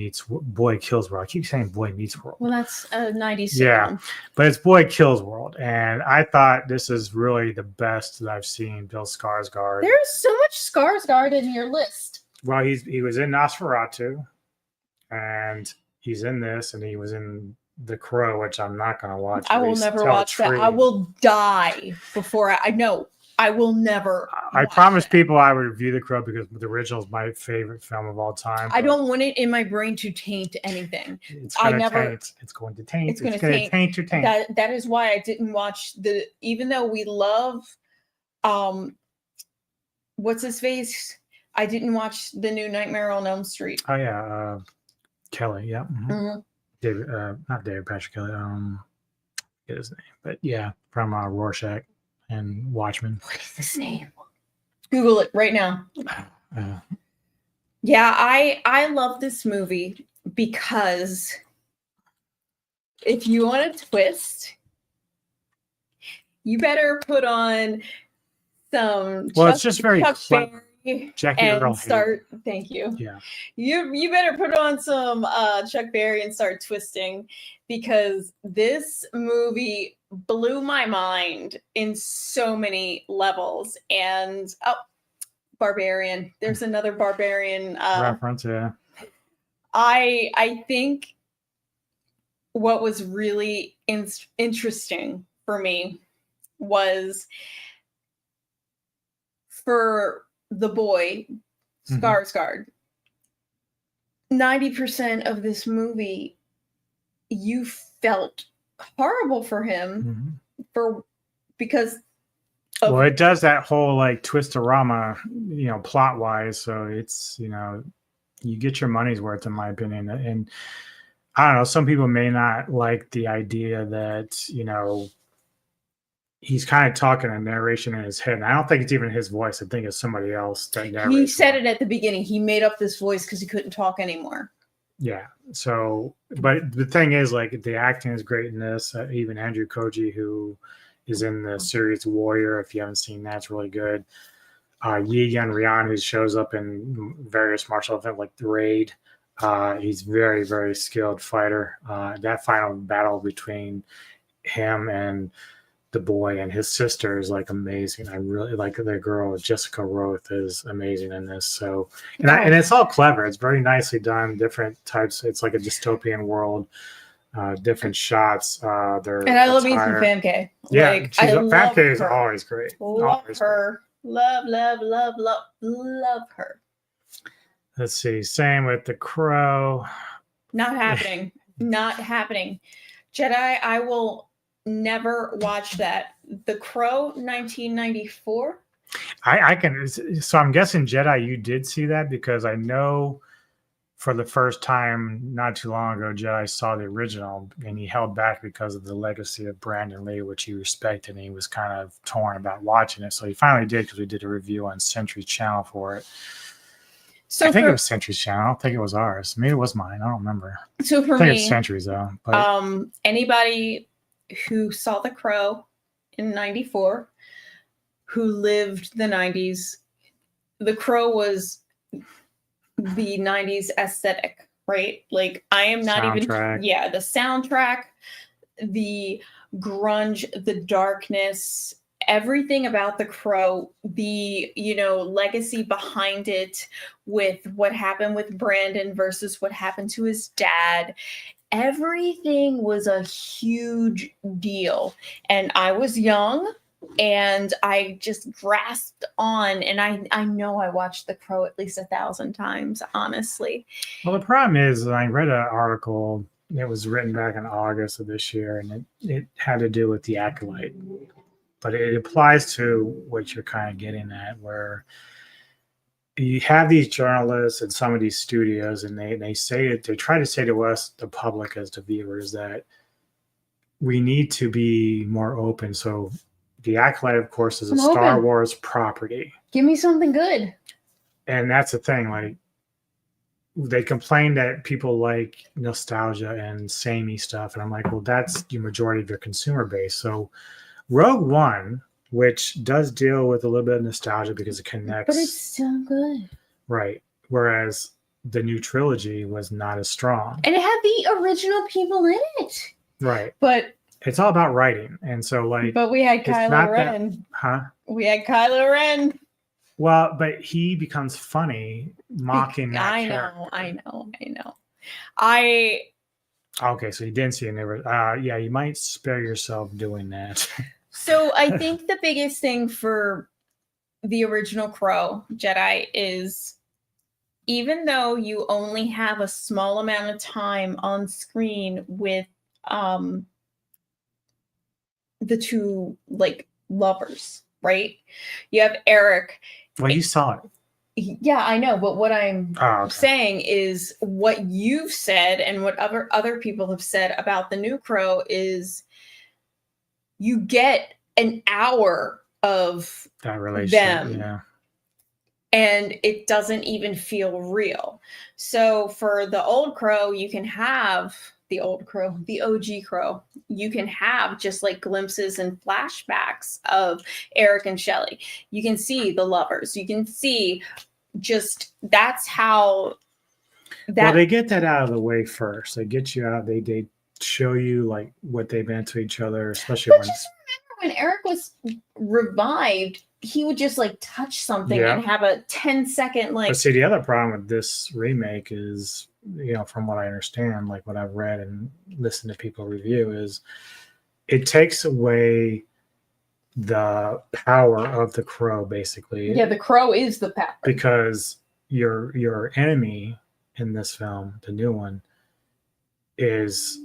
Kills World. I keep saying Boy Meets World. Well, that's a 90s sitcom. Yeah, but it's Boy Kills World. And I thought this is really the best that I've seen Bill Skarsgård. There's so much Skarsgård in your list. Well, he was in Nosferatu, and he's in this, and he was in The Crow, which I'm not going to watch. I will never watch that. I will die before I know. I will never. I promised people I would review The Crow because the original is my favorite film of all time. I don't want it in my brain to taint anything. It's going to taint. It's going to taint. It's going to taint your taint. That is why I didn't watch even though we love, what's his face? I didn't watch the new Nightmare on Elm Street. Oh yeah, Kelly. Yeah. Mm-hmm. Mm-hmm. David, not David Patrick Kelly. Get his name, but yeah, from Rorschach and Watchmen. What is his name? Google it right now. Yeah, I love this movie because if you want a twist, you better put on some. Well, it's just very clever. Jackie Earle start. Thank you. Yeah. You better put on some Chuck Berry and start twisting, because this movie blew my mind in so many levels. And Barbarian. There's another Barbarian reference. Yeah. I think what was really interesting for me was for the boy Skarsgård. 90% of this movie, you felt horrible for him because. Well, it does that whole like twistorama, plot wise. So it's, you get your money's worth, in my opinion. And I don't know, some people may not like the idea that, he's kind of talking a narration in his head. And I don't think it's even his voice. I think it's somebody else that narrates. He said it at the beginning. He made up this voice because he couldn't talk anymore. Yeah. So, but the thing is, like, the acting is great in this. Even Andrew Koji, who is in the series Warrior, if you haven't seen that, it's really good. Yi Yan Rian, who shows up in various martial events like The Raid. He's very, very skilled fighter. That final battle between him and the boy and his sister is like amazing. I really like the girl Jessica Roth is amazing in this. So and it's all clever. It's very nicely done. Different types. It's like a dystopian world. Different shots. And I love Ethan Famke. Yeah, like, Famke is always great. Love always her. Great. Love her. Let's see. Same with The Crow. Not happening. Not happening. Jedi, I will never watch that. The Crow, 1994. I can. So I'm guessing Jedi, you did see that because I know for the first time not too long ago, Jedi saw the original and he held back because of the legacy of Brandon Lee, which he respected, and he was kind of torn about watching it. So he finally did because we did a review on Century Channel for it. So I think it was Century's channel. I don't think it was ours. Maybe it was mine. I don't remember. So for I think me, it's Century's though. But anybody who saw The Crow in '94, who lived the '90s, The Crow was the '90s aesthetic, right? Like I am not soundtrack. even. The soundtrack, the grunge, the darkness. Everything about The Crow, the legacy behind it, with what happened with Brandon versus what happened to his dad, everything was a huge deal. And I was young and I just grasped on, and I know I watched The Crow at least 1,000 times, honestly. Well, the problem is I read an article that was written back in August of this year, and it had to do with The Acolyte. But it applies to what you're kind of getting at, where you have these journalists and some of these studios, and they try to say to us, the public, as the viewers, that we need to be more open. So The Acolyte, of course, is a Star Wars property. Give me something good. And that's the thing. Like, they complain that people like nostalgia and samey stuff. And I'm like, well, that's the majority of your consumer base. So Rogue One, which does deal with a little bit of nostalgia because it connects. But it's still good. Right. Whereas the new trilogy was not as strong. And it had the original people in it. Right. But it's all about writing. And so, like. But we had Kylo Ren. We had Kylo Ren. Well, but he becomes funny mocking that character. I know. Okay, so you didn't see it. Yeah, you might spare yourself doing that. So I think the biggest thing for the original Crow Jedi is, even though you only have a small amount of time on screen with the two lovers, right? You have Eric. Well, you saw it. Yeah, I know, but what I'm saying is what you've said and what other people have said about the new Crow is you get an hour of that relationship, them, and it doesn't even feel real. So for the old Crow, you can have the old Crow, the OG Crow. You can have just like glimpses and flashbacks of Eric and Shelley. You can see the lovers. You can see just that's how. Well, they get that out of the way first. They get you out. They show you like what they meant to each other, especially when. Just remember when Eric was revived, he would just like touch something and have a 10-second like. But see, the other problem with this remake is, from what I understand, like what I've read and listened to people review, is it takes away the power of the Crow, basically. Yeah, the Crow is the power. Because your enemy in this film, the new one, is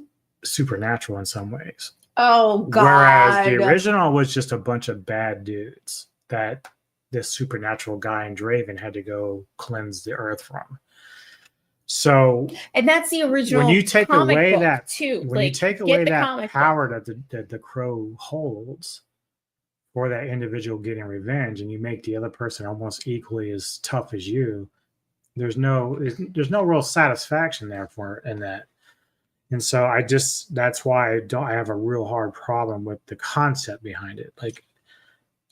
supernatural in some ways. Oh, God. Whereas the original was just a bunch of bad dudes that this supernatural guy in Draven had to go cleanse the earth from. So, and that's the original. When you take away that, too, when you take away that power that the Crow holds for that individual getting revenge, and you make the other person almost equally as tough as you, there's no real satisfaction there in that. And so that's why I have a real hard problem with the concept behind it. Like,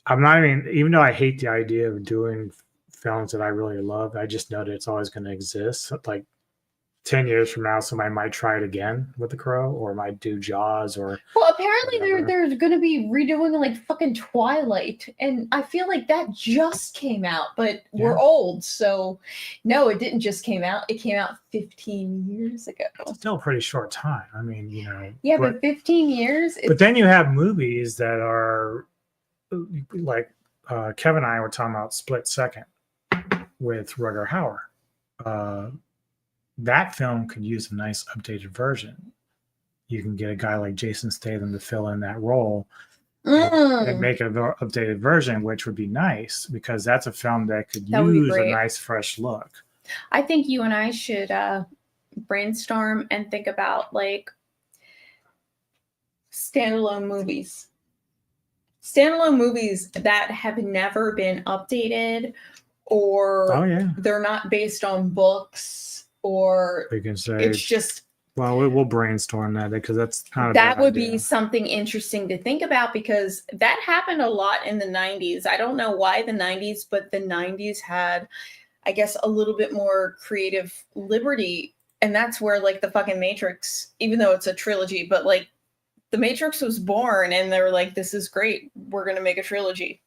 I'm not even though I hate the idea of doing films that I really love, I just know that it's always going to exist. Like, 10 years from now, somebody might try it again with The Crow, or might do Jaws, or Well, apparently whatever. they're going to be redoing like fucking Twilight, and I feel like that just came out, but we're Yeah. old, so no, it didn't just came out. It came out 15 years ago. Still a pretty short time. I mean, Yeah, but 15 years. But then you have movies that are like Kevin and I were talking about Split Second with Rutger Hauer. That film could use a nice updated version. You can get a guy like Jason Statham to fill in that role and make an updated version, which would be nice because that's a film that could use a nice fresh look. I think you and I should brainstorm and think about like standalone movies that have never been updated, or they're not based on books, or we can say it's just, well, we'll brainstorm that because that's kind of that would be something interesting to think about, because that happened a lot in the 90s. I don't know why the 90s, but the 90s had, I guess, a little bit more creative liberty, and that's where like the fucking Matrix, even though it's a trilogy, but like the Matrix was born, and they were like, this is great, we're going to make a trilogy.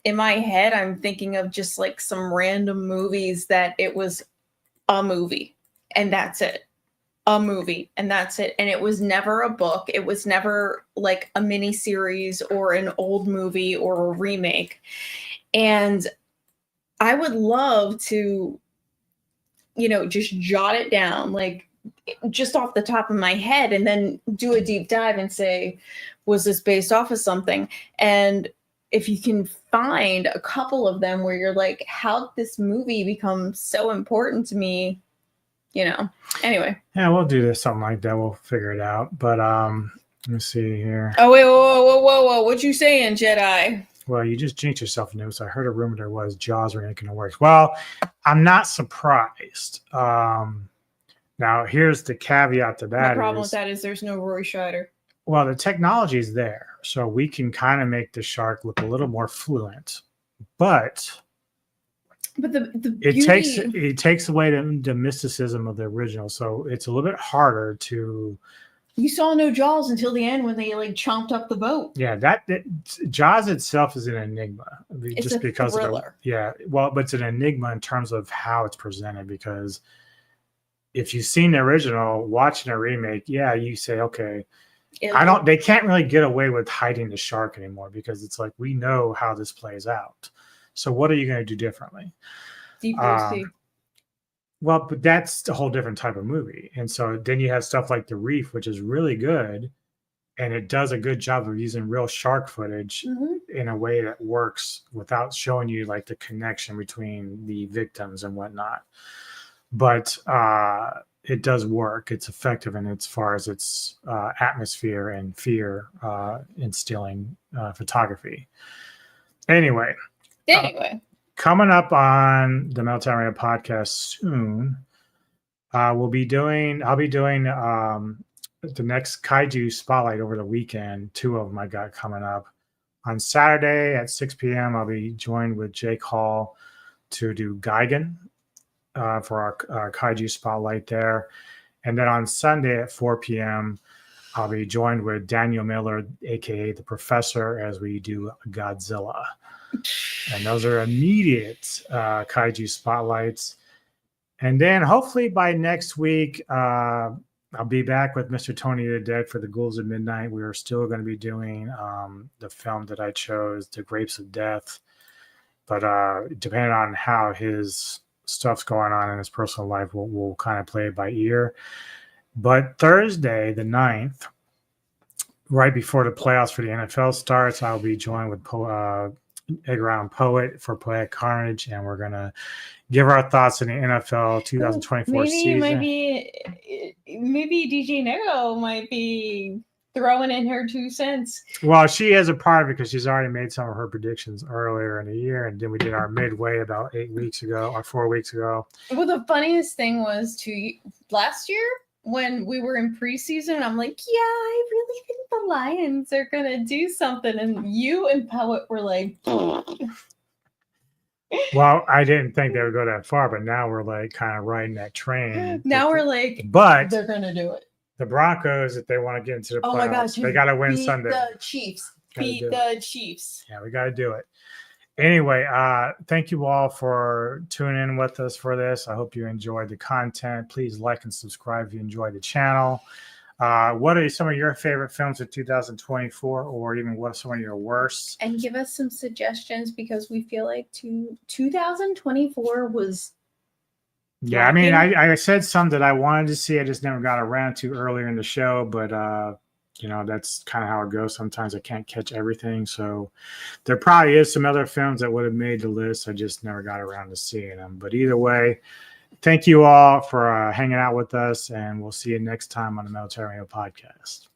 In my head, I'm thinking of just like some random movies that it was a movie and that's it. A movie and that's it. And it was never a book. It was never like a mini series or an old movie or a remake. And I would love to, just jot it down, like just off the top of my head, and then do a deep dive and say, was this based off of something? And if you can find a couple of them where you're like, how'd this movie become so important to me? Anyway. Yeah, we'll do this, something like that. We'll figure it out. But let me see here. Oh, wait, whoa. What you saying, Jedi? Well, you just jinxed yourself, news. I heard a rumor there was Jaws remake in the works. Well, I'm not surprised. Now, here's the caveat to that. The problem with that is there's no Roy Scheider. Well, the technology is there, so we can kind of make the shark look a little more fluent, but it takes away the mysticism of the original, so it's a little bit harder to. You saw no Jaws until the end when they like chomped up the boat. Yeah, that Jaws itself is an enigma. It's just a because thriller. But it's an enigma in terms of how it's presented, because if you've seen the original, watching a remake, you say, okay. They can't really get away with hiding the shark anymore, because it's like, we know how this plays out. So what are you going to do differently? Deep Blue Sea. Well, but that's a whole different type of movie. And so then you have stuff like The Reef, which is really good. And it does a good job of using real shark footage in a way that works without showing you like the connection between the victims and whatnot. But it does work. It's effective in as far as its atmosphere and fear instilling photography. Anyway, coming up on the Meltdown Radio podcast soon, I'll be doing the next Kaiju Spotlight over the weekend. 2 of them I got coming up. On Saturday at 6 p.m., I'll be joined with Jake Hall to do Gigan. For our Kaiju Spotlight there. And then on Sunday at 4 p.m., I'll be joined with Daniel Miller, a.k.a. The Professor, as we do Godzilla. And those are immediate Kaiju Spotlights. And then hopefully by next week, I'll be back with Mr. Tony the Dead for the Ghouls of Midnight. We are still going to be doing the film that I chose, The Grapes of Death. But depending on how his stuff's going on in his personal life, we'll kind of play it by ear. But Thursday, the 9th, right before the playoffs for the NFL starts, I'll be joined with Edgar Allan Poet for Poetic Carnage, and we're going to give our thoughts on the NFL 2024 season. Maybe DJ Nego might be throwing in her 2 cents. Well, she has a part of it because she's already made some of her predictions earlier in the year, and then we did our midway about 8 weeks ago or 4 weeks ago. Well, the funniest thing was last year when we were in preseason, I'm like, yeah, I really think the Lions are gonna do something, and you and Poet were like, Well, I didn't think they would go that far, but now we're like kind of riding that train. Now we're like, but they're gonna do it. the Broncos, if they want to get into the playoffs, Oh my gosh, they got to win beat Sunday. the Chiefs. Beat the Chiefs. Yeah, we got to do it. Anyway, thank you all for tuning in with us for this. I hope you enjoyed the content. Please like and subscribe if you enjoyed the channel. What are some of your favorite films of 2024, or even what are some of your worst? And give us some suggestions, because we feel like 2024 was. Yeah, I mean, I said some that I wanted to see. I just never got around to earlier in the show, but you know, that's kind of how it goes. Sometimes I can't catch everything. So there probably is some other films that would have made the list. I just never got around to seeing them. But either way, thank you all for hanging out with us, and we'll see you next time on the Military Radio Podcast.